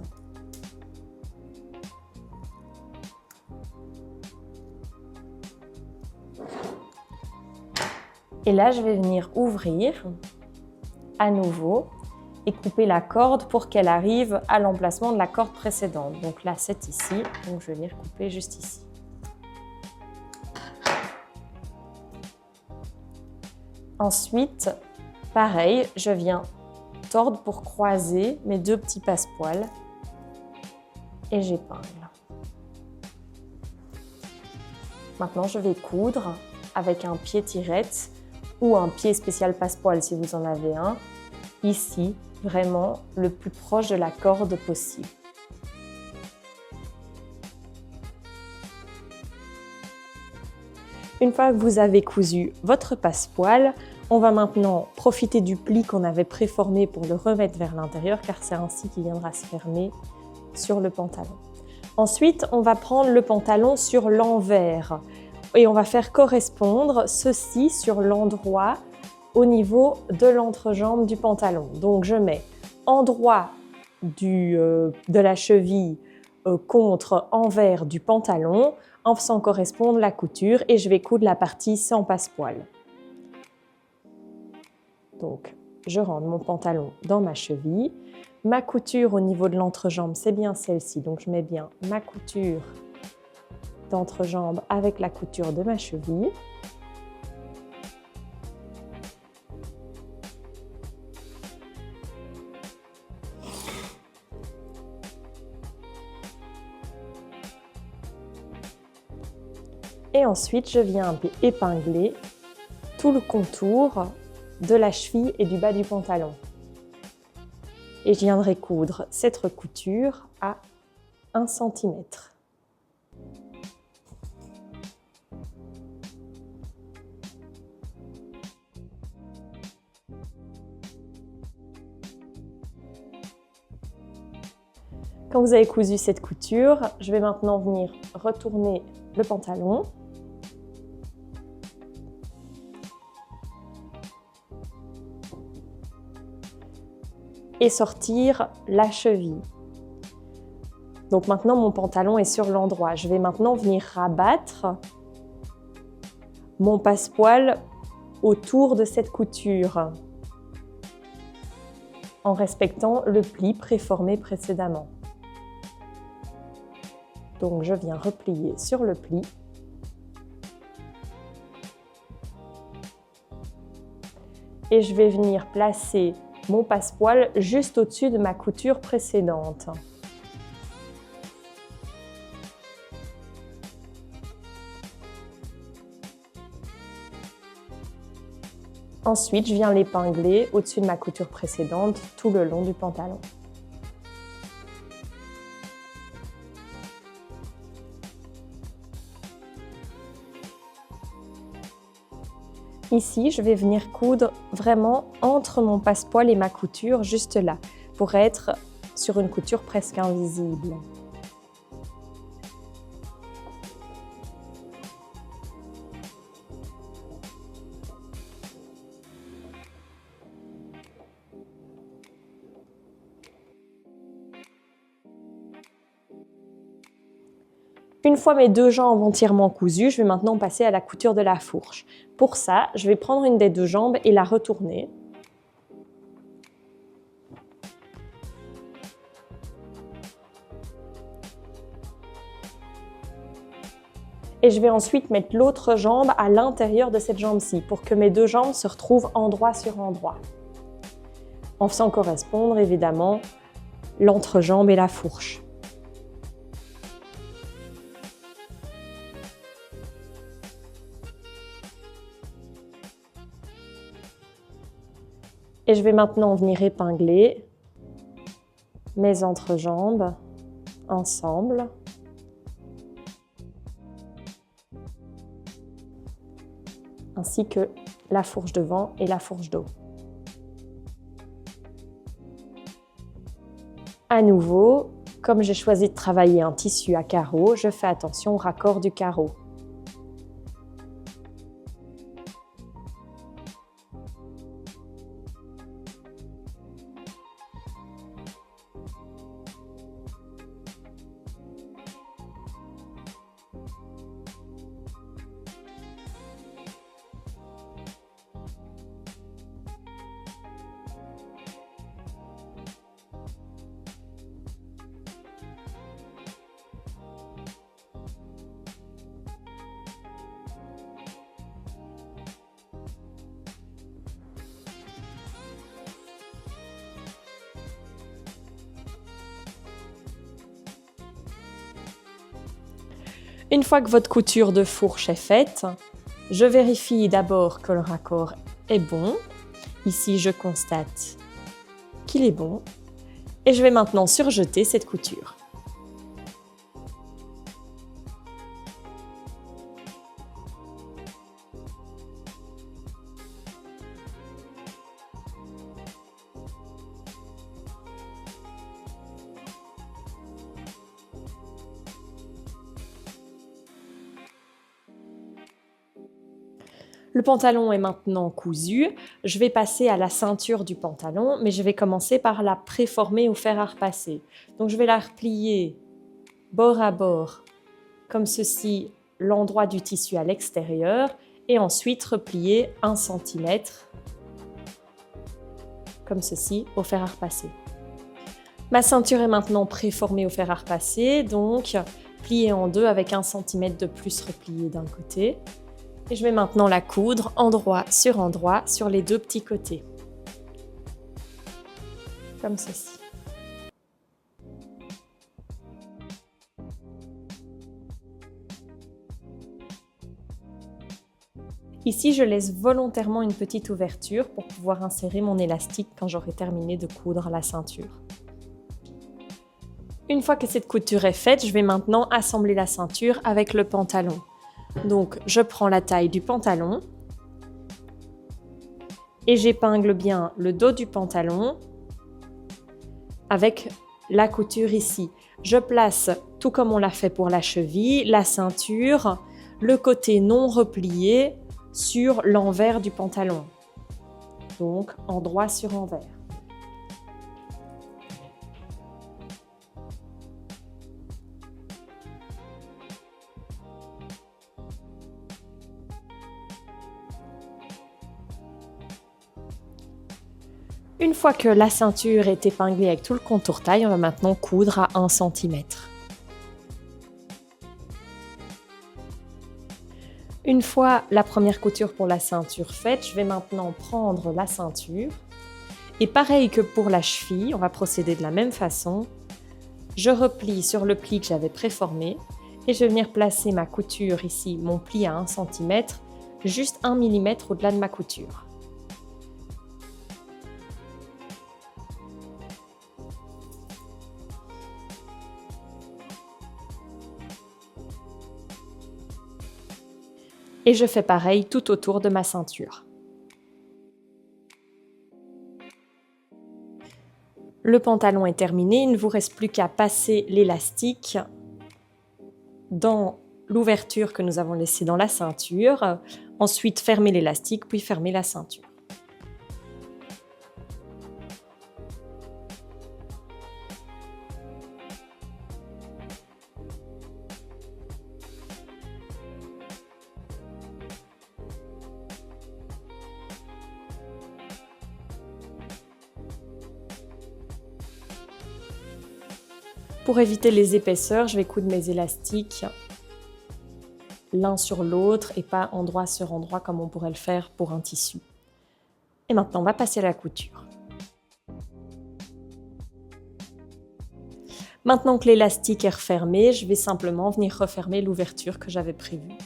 Speaker 1: Et là, je vais venir ouvrir à nouveau et couper la corde pour qu'elle arrive à l'emplacement de la corde précédente. Donc là, c'est ici, donc je vais venir couper juste ici. Ensuite, pareil, je viens tordre pour croiser mes deux petits passepoils et j'épingle. Maintenant, je vais coudre avec un pied tirette ou un pied spécial passepoil si vous en avez un, ici, vraiment le plus proche de la corde possible. Une fois que vous avez cousu votre passepoil, on va maintenant profiter du pli qu'on avait préformé pour le remettre vers l'intérieur car c'est ainsi qu'il viendra se fermer sur le pantalon. Ensuite, on va prendre le pantalon sur l'envers et on va faire correspondre ceci sur l'endroit au niveau de l'entrejambe du pantalon. Donc je mets endroit de la cheville contre envers du pantalon en faisant correspondre la couture et je vais coudre la partie sans passepoil. Donc je rentre mon pantalon dans ma cheville. Ma couture au niveau de l'entrejambe, c'est bien celle-ci. Donc je mets bien ma couture d'entrejambe avec la couture de ma cheville. Et ensuite, je viens épingler tout le contour de la cheville et du bas du pantalon. Et je viendrai coudre cette recouture à 1 cm. Quand vous avez cousu cette couture, je vais maintenant venir retourner le pantalon. Et sortir la cheville. Donc maintenant mon pantalon est sur l'endroit. Je vais maintenant venir rabattre mon passepoil autour de cette couture en respectant le pli préformé précédemment. Donc je viens replier sur le pli. Et je vais venir placer mon passepoil juste au-dessus de ma couture précédente. Ensuite, je viens l'épingler au-dessus de ma couture précédente tout le long du pantalon. Ici, je vais venir coudre vraiment entre mon passepoil et ma couture, juste là, pour être sur une couture presque invisible. Une fois mes deux jambes entièrement cousues, je vais maintenant passer à la couture de la fourche. Pour ça, je vais prendre une des deux jambes et la retourner. Et je vais ensuite mettre l'autre jambe à l'intérieur de cette jambe-ci pour que mes deux jambes se retrouvent endroit sur endroit. En faisant correspondre évidemment l'entrejambe et la fourche. Et je vais maintenant venir épingler mes entrejambes ensemble. Ainsi que la fourche devant et la fourche dos. À nouveau, comme j'ai choisi de travailler un tissu à carreaux, je fais attention au raccord du carreau. Une fois que votre couture de fourche est faite, je vérifie d'abord que le raccord est bon. Ici, je constate qu'il est bon. Et je vais maintenant surjeter cette couture. Le pantalon est maintenant cousu. Je vais passer à la ceinture du pantalon, mais je vais commencer par la préformer au fer à repasser. Donc je vais la replier bord à bord, comme ceci, l'endroit du tissu à l'extérieur, et ensuite replier 1 cm, comme ceci, au fer à repasser. Ma ceinture est maintenant préformée au fer à repasser, donc pliée en deux avec 1 cm de plus replié d'un côté. Et je vais maintenant la coudre endroit sur les deux petits côtés. Comme ceci. Ici, je laisse volontairement une petite ouverture pour pouvoir insérer mon élastique quand j'aurai terminé de coudre la ceinture. Une fois que cette couture est faite, je vais maintenant assembler la ceinture avec le pantalon. Donc, je prends la taille du pantalon et j'épingle bien le dos du pantalon avec la couture ici. Je place, tout comme on l'a fait pour la cheville, la ceinture, le côté non replié sur l'envers du pantalon. Donc, endroit sur envers. Une fois que la ceinture est épinglée avec tout le contour taille, on va maintenant coudre à 1 cm. Une fois la première couture pour la ceinture faite, je vais maintenant prendre la ceinture. Et pareil que pour la cheville, on va procéder de la même façon. Je replie sur le pli que j'avais préformé et je vais venir placer ma couture ici, mon pli à 1 cm, juste 1 mm au-delà de ma couture. Et je fais pareil tout autour de ma ceinture. Le pantalon est terminé, il ne vous reste plus qu'à passer l'élastique dans l'ouverture que nous avons laissée dans la ceinture. Ensuite, fermer l'élastique, puis fermer la ceinture. Pour éviter les épaisseurs, je vais coudre mes élastiques l'un sur l'autre et pas endroit sur endroit comme on pourrait le faire pour un tissu. Et maintenant, on va passer à la couture. Maintenant que l'élastique est refermé, je vais simplement venir refermer l'ouverture que j'avais prévue.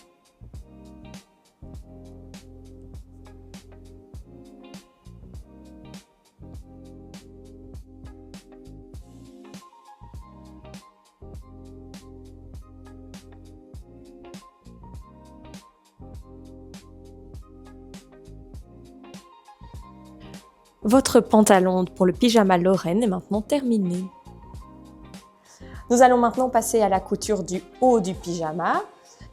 Speaker 1: Votre pantalon pour le pyjama Lorraine est maintenant terminé. Nous allons maintenant passer à la couture du haut du pyjama.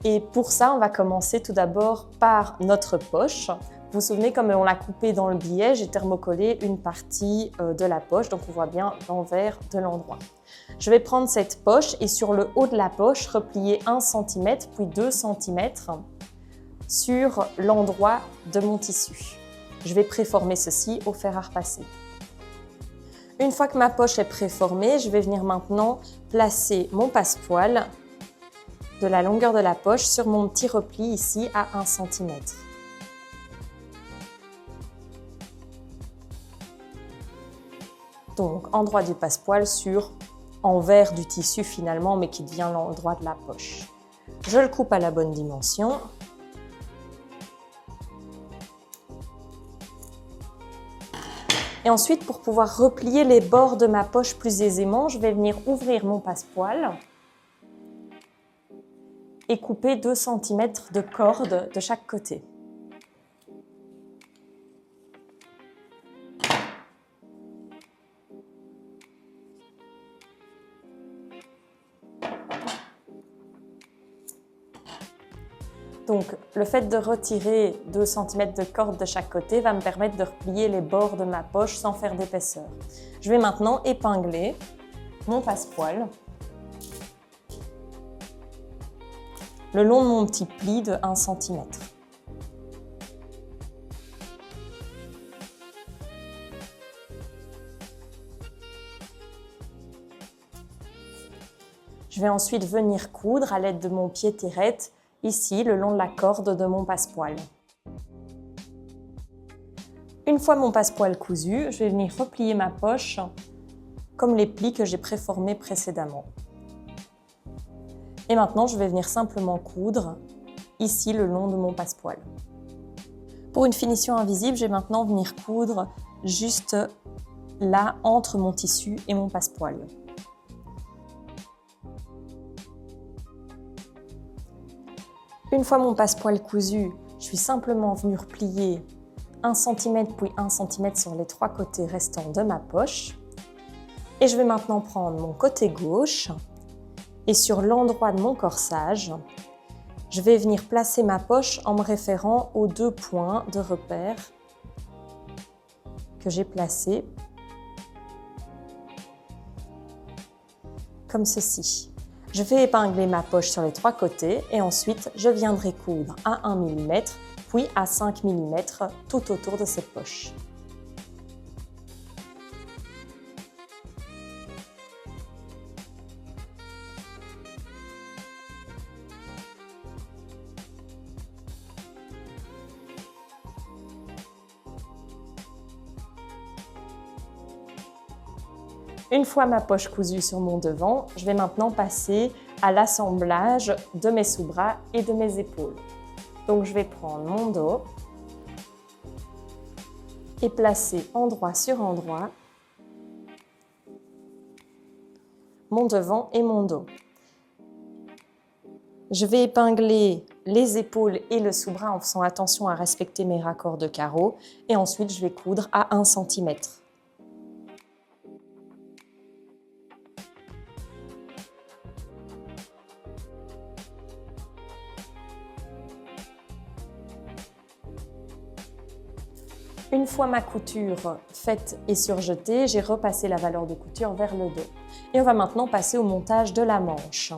Speaker 1: Et pour ça, on va commencer tout d'abord par notre poche. Vous vous souvenez, comme on l'a coupé dans le billet, j'ai thermocollé une partie de la poche, donc on voit bien l'envers de l'endroit. Je vais prendre cette poche et sur le haut de la poche, replier 1 cm puis 2 cm sur l'endroit de mon tissu. Je vais préformer ceci au fer à repasser. Une fois que ma poche est préformée, je vais venir maintenant placer mon passepoil de la longueur de la poche sur mon petit repli ici à 1 cm. Donc, endroit du passepoil sur envers du tissu finalement, mais qui devient l'endroit de la poche. Je le coupe à la bonne dimension. Et ensuite, pour pouvoir replier les bords de ma poche plus aisément, je vais venir ouvrir mon passepoil et couper 2 cm de corde de chaque côté. Donc, le fait de retirer 2 cm de corde de chaque côté va me permettre de replier les bords de ma poche sans faire d'épaisseur. Je vais maintenant épingler mon passepoil le long de mon petit pli de 1 cm. Je vais ensuite venir coudre à l'aide de mon pied tirette ici, le long de la corde de mon passepoil. Une fois mon passepoil cousu, je vais venir replier ma poche comme les plis que j'ai préformés précédemment. Et maintenant, je vais venir simplement coudre ici, le long de mon passepoil. Pour une finition invisible, je vais maintenant venir coudre juste là, entre mon tissu et mon passepoil. Une fois mon passepoil cousu, je suis simplement venue replier 1 cm puis 1 cm sur les 3 côtés restants de ma poche. Et je vais maintenant prendre mon côté gauche et sur l'endroit de mon corsage, je vais venir placer ma poche en me référant aux 2 points de repère que j'ai placés comme ceci. Je vais épingler ma poche sur les 3 côtés et ensuite je viendrai coudre à 1 mm puis à 5 mm tout autour de cette poche. Une fois ma poche cousue sur mon devant, je vais maintenant passer à l'assemblage de mes sous-bras et de mes épaules. Donc je vais prendre mon dos et placer endroit sur endroit mon devant et mon dos. Je vais épingler les épaules et le sous-bras en faisant attention à respecter mes raccords de carreaux et ensuite je vais coudre à 1 cm. Une fois ma couture faite et surjetée, j'ai repassé la valeur de couture vers le dos. Et on va maintenant passer au montage de la manche.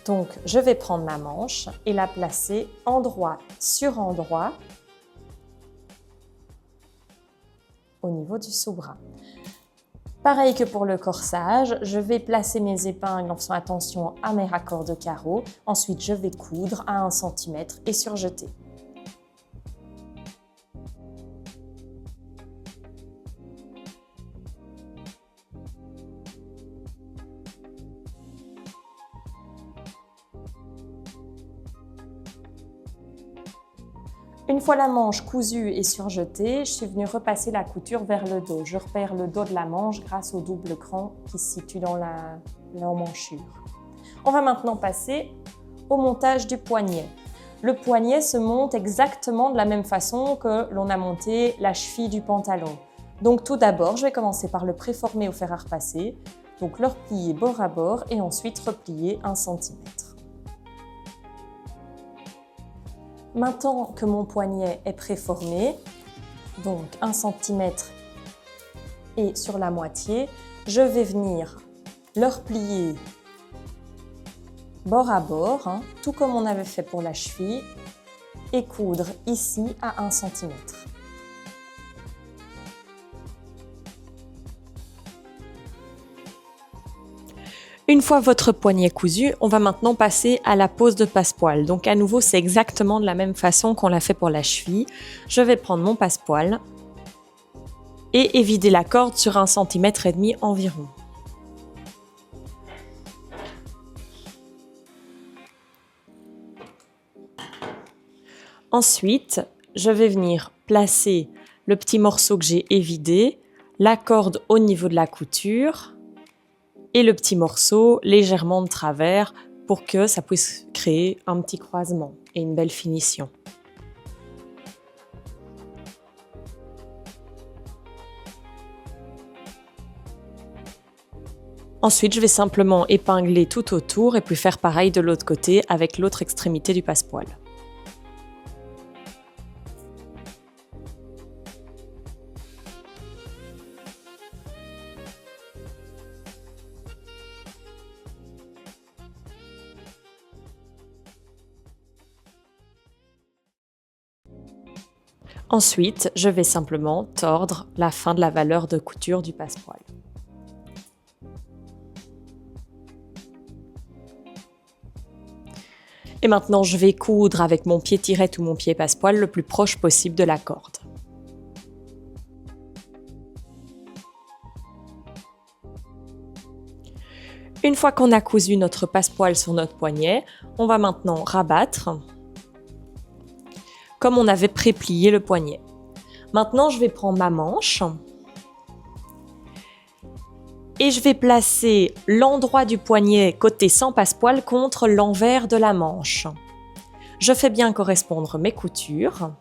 Speaker 1: Donc, je vais prendre ma manche et la placer endroit sur endroit au niveau du sous-bras. Pareil que pour le corsage, je vais placer mes épingles en faisant attention à mes raccords de carreaux. Ensuite, je vais coudre à 1 cm et surjeter. Une fois la manche cousue et surjetée, je suis venue repasser la couture vers le dos. Je repère le dos de la manche grâce au double cran qui se situe dans l'emmanchure. On va maintenant passer au montage du poignet. Le poignet se monte exactement de la même façon que l'on a monté la cheville du pantalon. Donc tout d'abord, je vais commencer par le préformer au fer à repasser, donc le replier bord à bord et ensuite replier 1 cm. Maintenant que mon poignet est préformé, donc 1 cm et sur la moitié, je vais venir le replier bord à bord, tout comme on avait fait pour la cheville, et coudre ici à 1 cm. Une fois votre poignet cousu, on va maintenant passer à la pose de passepoil. Donc à nouveau, c'est exactement de la même façon qu'on l'a fait pour la cheville. Je vais prendre mon passepoil et évider la corde sur 1,5 cm environ. Ensuite, je vais venir placer le petit morceau que j'ai évidé, la corde au niveau de la couture et le petit morceau légèrement de travers pour que ça puisse créer un petit croisement et une belle finition. Ensuite, je vais simplement épingler tout autour et puis faire pareil de l'autre côté avec l'autre extrémité du passepoil. Ensuite, je vais simplement tordre la fin de la valeur de couture du passepoil. Et maintenant, je vais coudre avec mon pied tirette ou mon pied passepoil le plus proche possible de la corde. Une fois qu'on a cousu notre passepoil sur notre poignet, on va maintenant rabattre comme on avait pré-plié le poignet. Maintenant, je vais prendre ma manche et je vais placer l'endroit du poignet côté sans passepoil contre l'envers de la manche. Je fais bien correspondre mes coutures.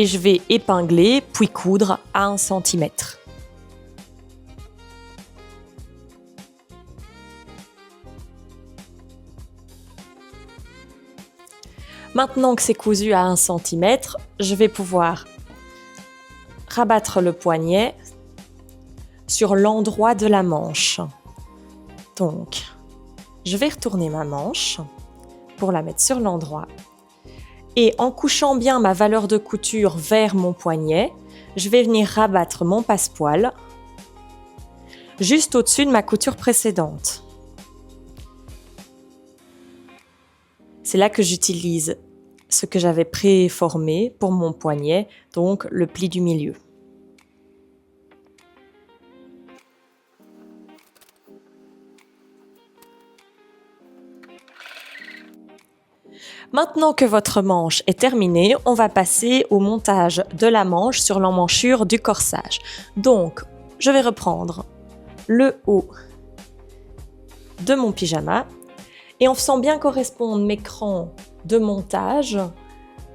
Speaker 1: Et je vais épingler puis coudre à 1 cm. Maintenant que c'est cousu à 1 cm, je vais pouvoir rabattre le poignet sur l'endroit de la manche. Donc, je vais retourner ma manche pour la mettre sur l'endroit. Et en couchant bien ma valeur de couture vers mon poignet, je vais venir rabattre mon passepoil juste au-dessus de ma couture précédente. C'est là que j'utilise ce que j'avais préformé pour mon poignet, donc le pli du milieu. Maintenant que votre manche est terminée, on va passer au montage de la manche sur l'emmanchure du corsage. Donc, je vais reprendre le haut de mon pyjama et en faisant bien correspondre mes crans de montage,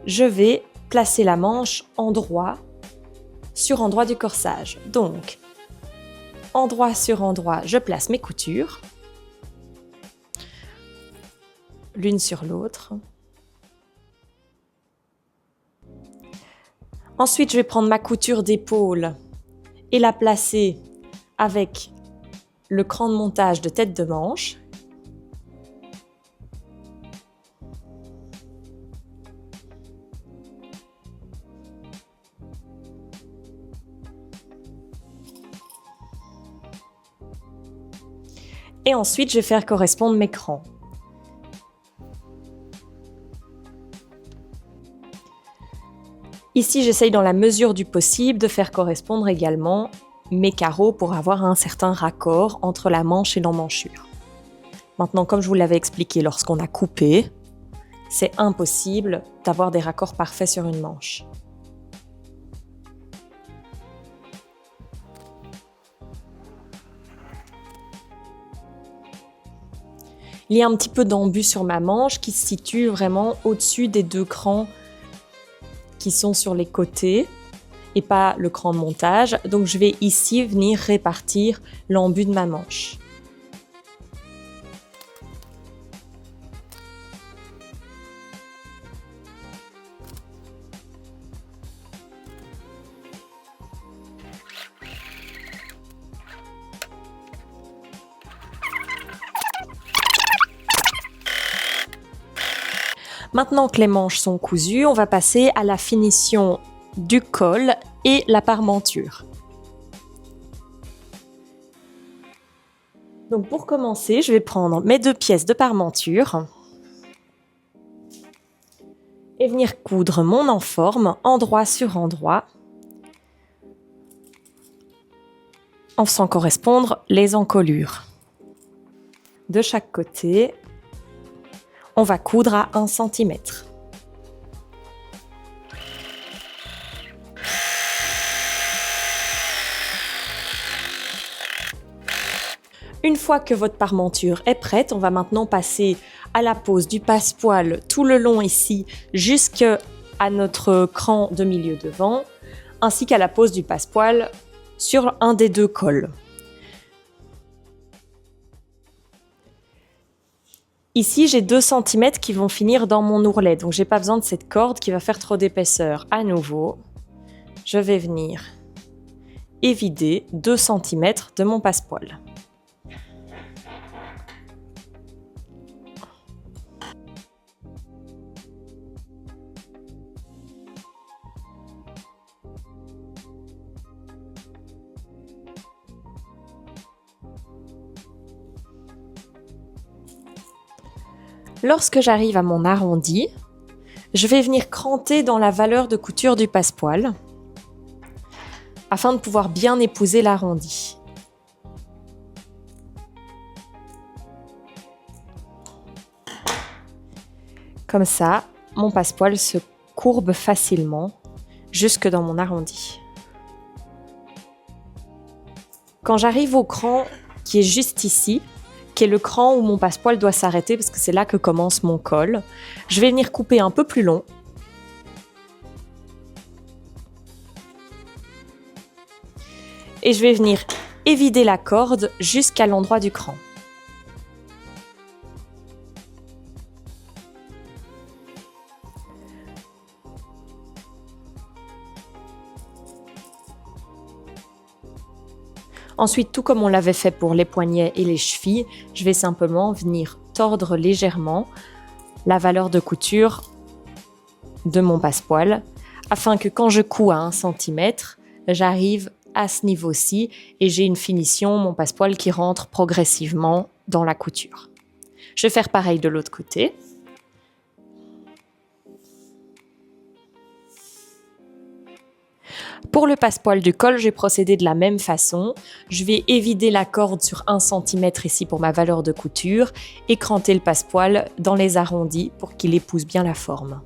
Speaker 1: je vais placer la manche endroit sur endroit du corsage. Donc, endroit sur endroit, je place mes coutures, l'une sur l'autre. Ensuite, je vais prendre ma couture d'épaule et la placer avec le cran de montage de tête de manche. Et ensuite, je vais faire correspondre mes crans. Ici, j'essaye dans la mesure du possible de faire correspondre également mes carreaux pour avoir un certain raccord entre la manche et l'emmanchure. Maintenant, comme je vous l'avais expliqué lorsqu'on a coupé, c'est impossible d'avoir des raccords parfaits sur une manche. Il y a un petit peu d'embut sur ma manche qui se situe vraiment au-dessus des 2 crans qui sont sur les côtés et pas le cran de montage. Donc je vais ici venir répartir l'embut de ma manche. Maintenant que les manches sont cousues, on va passer à la finition du col et la parmenture. Donc pour commencer, je vais prendre mes 2 pièces de parmenture et venir coudre mon enforme endroit sur endroit en faisant correspondre les encolures. De chaque côté, on va coudre à 1 cm. Une fois que votre parmenture est prête, on va maintenant passer à la pose du passepoil tout le long ici jusqu'à notre cran de milieu devant, ainsi qu'à la pose du passepoil sur un des deux cols. Ici, j'ai 2 cm qui vont finir dans mon ourlet, donc j'ai pas besoin de cette corde qui va faire trop d'épaisseur. À nouveau, je vais venir évider 2 cm de mon passepoil. Lorsque j'arrive à mon arrondi, je vais venir cranter dans la valeur de couture du passepoil afin de pouvoir bien épouser l'arrondi. Comme ça, mon passepoil se courbe facilement jusque dans mon arrondi. Quand j'arrive au cran qui est juste ici, qui est le cran où mon passepoil doit s'arrêter parce que c'est là que commence mon col, je vais venir couper un peu plus long. Et je vais venir évider la corde jusqu'à l'endroit du cran. Ensuite, tout comme on l'avait fait pour les poignets et les chevilles, je vais simplement venir tordre légèrement la valeur de couture de mon passepoil afin que quand je couds à 1 cm, j'arrive à ce niveau-ci et j'ai une finition, mon passepoil qui rentre progressivement dans la couture. Je vais faire pareil de l'autre côté. Pour le passepoil du col, je vais procéder de la même façon. Je vais évider la corde sur 1 cm ici pour ma valeur de couture et cranter le passepoil dans les arrondis pour qu'il épouse bien la forme.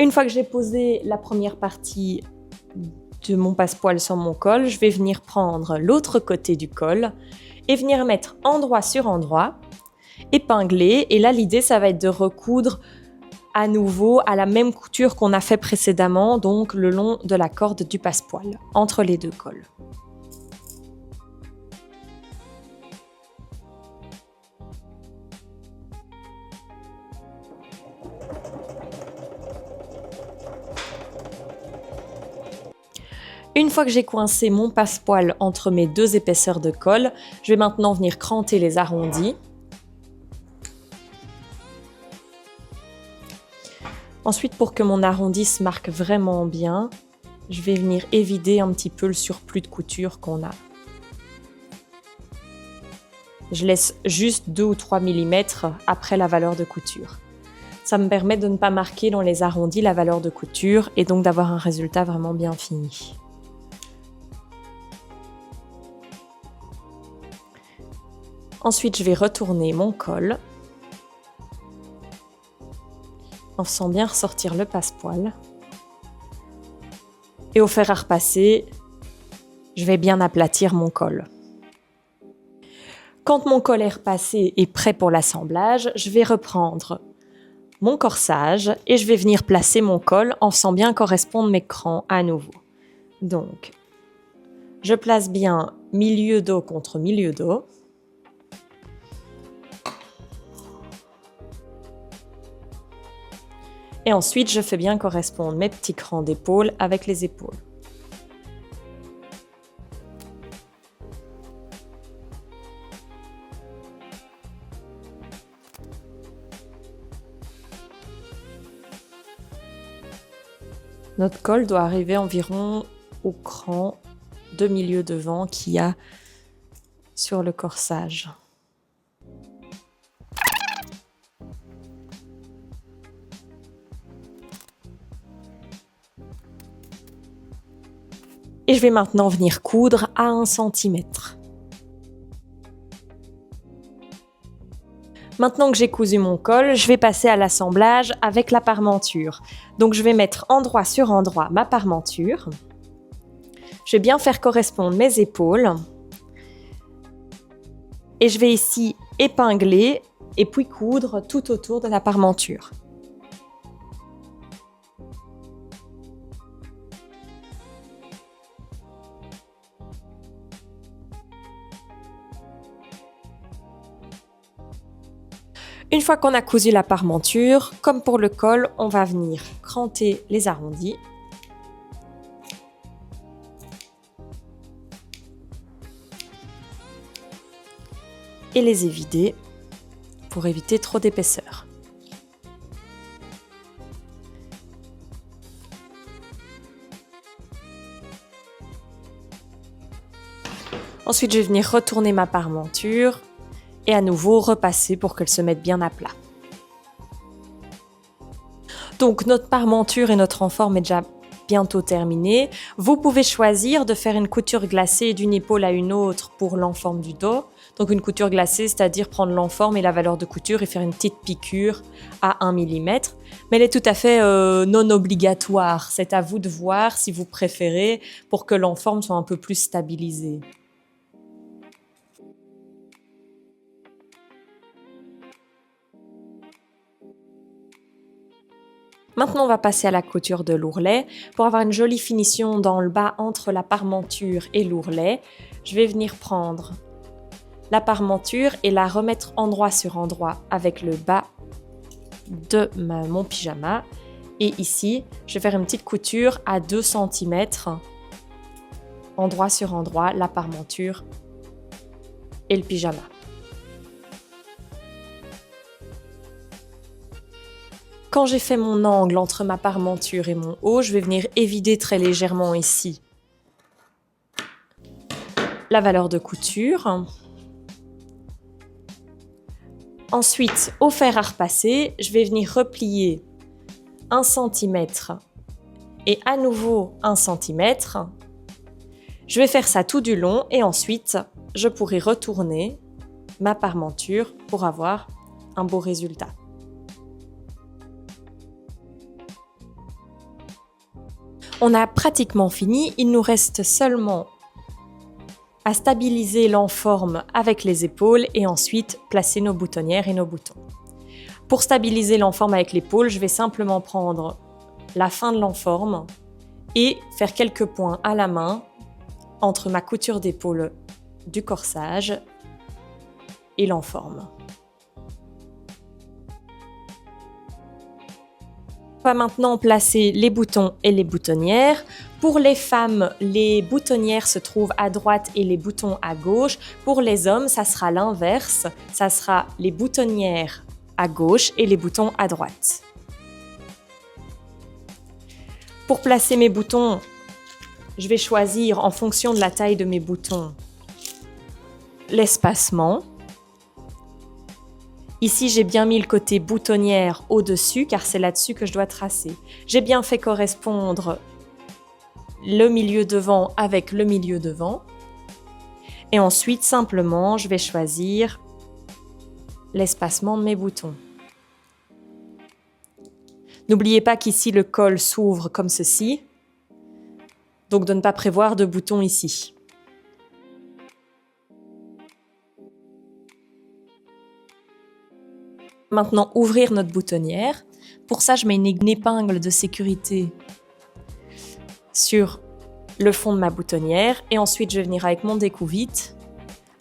Speaker 1: Une fois que j'ai posé la première partie de mon passepoil sur mon col, je vais venir prendre l'autre côté du col et venir mettre endroit sur endroit, épingler. Et là, l'idée, ça va être de recoudre à nouveau à la même couture qu'on a fait précédemment, donc le long de la corde du passepoil, entre les deux cols. Une fois que j'ai coincé mon passepoil entre mes deux épaisseurs de colle, je vais maintenant venir cranter les arrondis. Ensuite, pour que mon arrondi se marque vraiment bien, je vais venir évider un petit peu le surplus de couture qu'on a. Je laisse juste 2 ou 3 mm après la valeur de couture. Ça me permet de ne pas marquer dans les arrondis la valeur de couture et donc d'avoir un résultat vraiment bien fini. Ensuite, je vais retourner mon col en faisant bien ressortir le passepoil. Et au fer à repasser, je vais bien aplatir mon col. Quand mon col est repassé et prêt pour l'assemblage, je vais reprendre mon corsage et je vais venir placer mon col en faisant bien correspondre mes crans à nouveau. Donc, je place bien milieu dos contre milieu dos. Et ensuite, je fais bien correspondre mes petits crans d'épaule avec les épaules. Notre col doit arriver environ au cran de milieu devant qu'il y a sur le corsage. Et je vais maintenant venir coudre à 1 cm. Maintenant que j'ai cousu mon col, je vais passer à l'assemblage avec la parmenture. Donc je vais mettre endroit sur endroit ma parmenture. Je vais bien faire correspondre mes épaules. Et je vais ici épingler et puis coudre tout autour de la parmenture. Une fois qu'on a cousu la parmenture, comme pour le col, on va venir cranter les arrondis. Et les évider pour éviter trop d'épaisseur. Ensuite, je vais venir retourner ma parmenture et à nouveau repasser pour qu'elle se mette bien à plat. Donc notre parmenture et notre renforme est déjà bientôt terminée. Vous pouvez choisir de faire une couture glacée d'une épaule à une autre pour l'enforme du dos. Donc une couture glacée, c'est-à-dire prendre l'enforme et la valeur de couture et faire une petite piqûre à 1 mm. Mais elle est tout à fait non obligatoire. C'est à vous de voir si vous préférez pour que l'enforme soit un peu plus stabilisée. Maintenant, on va passer à la couture de l'ourlet. Pour avoir une jolie finition dans le bas entre la parmenture et l'ourlet, je vais venir prendre la parmenture et la remettre endroit sur endroit avec le bas de mon pyjama. Et ici, je vais faire une petite couture à 2 cm, endroit sur endroit, la parmenture et le pyjama. Quand j'ai fait mon angle entre ma parmenture et mon haut, je vais venir évider très légèrement ici la valeur de couture. Ensuite, au fer à repasser, je vais venir replier 1 cm et à nouveau 1 cm. Je vais faire ça tout du long et ensuite, je pourrai retourner ma parmenture pour avoir un beau résultat. On a pratiquement fini, il nous reste seulement à stabiliser l'enforme avec les épaules et ensuite placer nos boutonnières et nos boutons. Pour stabiliser l'enforme avec l'épaule, je vais simplement prendre la fin de l'enforme et faire quelques points à la main entre ma couture d'épaule du corsage et l'enforme. On va maintenant placer les boutons et les boutonnières. Pour les femmes, les boutonnières se trouvent à droite et les boutons à gauche. Pour les hommes, ça sera l'inverse. Ça sera les boutonnières à gauche et les boutons à droite. Pour placer mes boutons, je vais choisir en fonction de la taille de mes boutons l'espacement. Ici, j'ai bien mis le côté boutonnière au-dessus car c'est là-dessus que je dois tracer. J'ai bien fait correspondre le milieu devant avec le milieu devant. Et ensuite, simplement, je vais choisir l'espacement de mes boutons. N'oubliez pas qu'ici, le col s'ouvre comme ceci. Donc, de ne pas prévoir de boutons ici. Maintenant, ouvrir notre boutonnière. Pour ça, je mets une épingle de sécurité sur le fond de ma boutonnière. Et ensuite, je vais venir avec mon découvite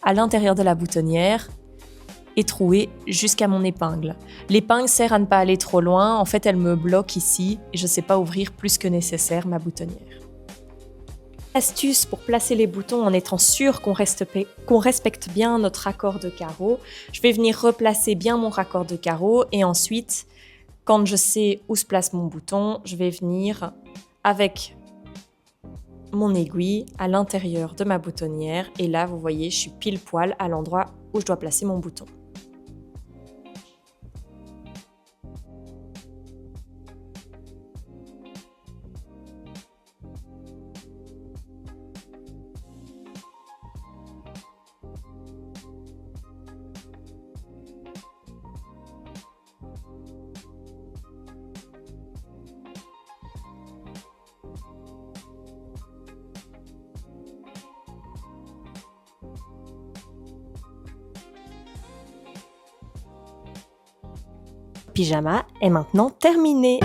Speaker 1: à l'intérieur de la boutonnière et trouée jusqu'à mon épingle. L'épingle sert à ne pas aller trop loin, en fait elle me bloque ici et je ne sais pas ouvrir plus que nécessaire ma boutonnière. Astuce pour placer les boutons en étant sûr qu'on respecte bien notre raccord de carreaux. Je vais venir replacer bien mon raccord de carreaux et ensuite, quand je sais où se place mon bouton, je vais venir avec mon aiguille à l'intérieur de ma boutonnière et là, vous voyez, je suis pile poil à l'endroit où je dois placer mon bouton. Pyjama est maintenant terminé.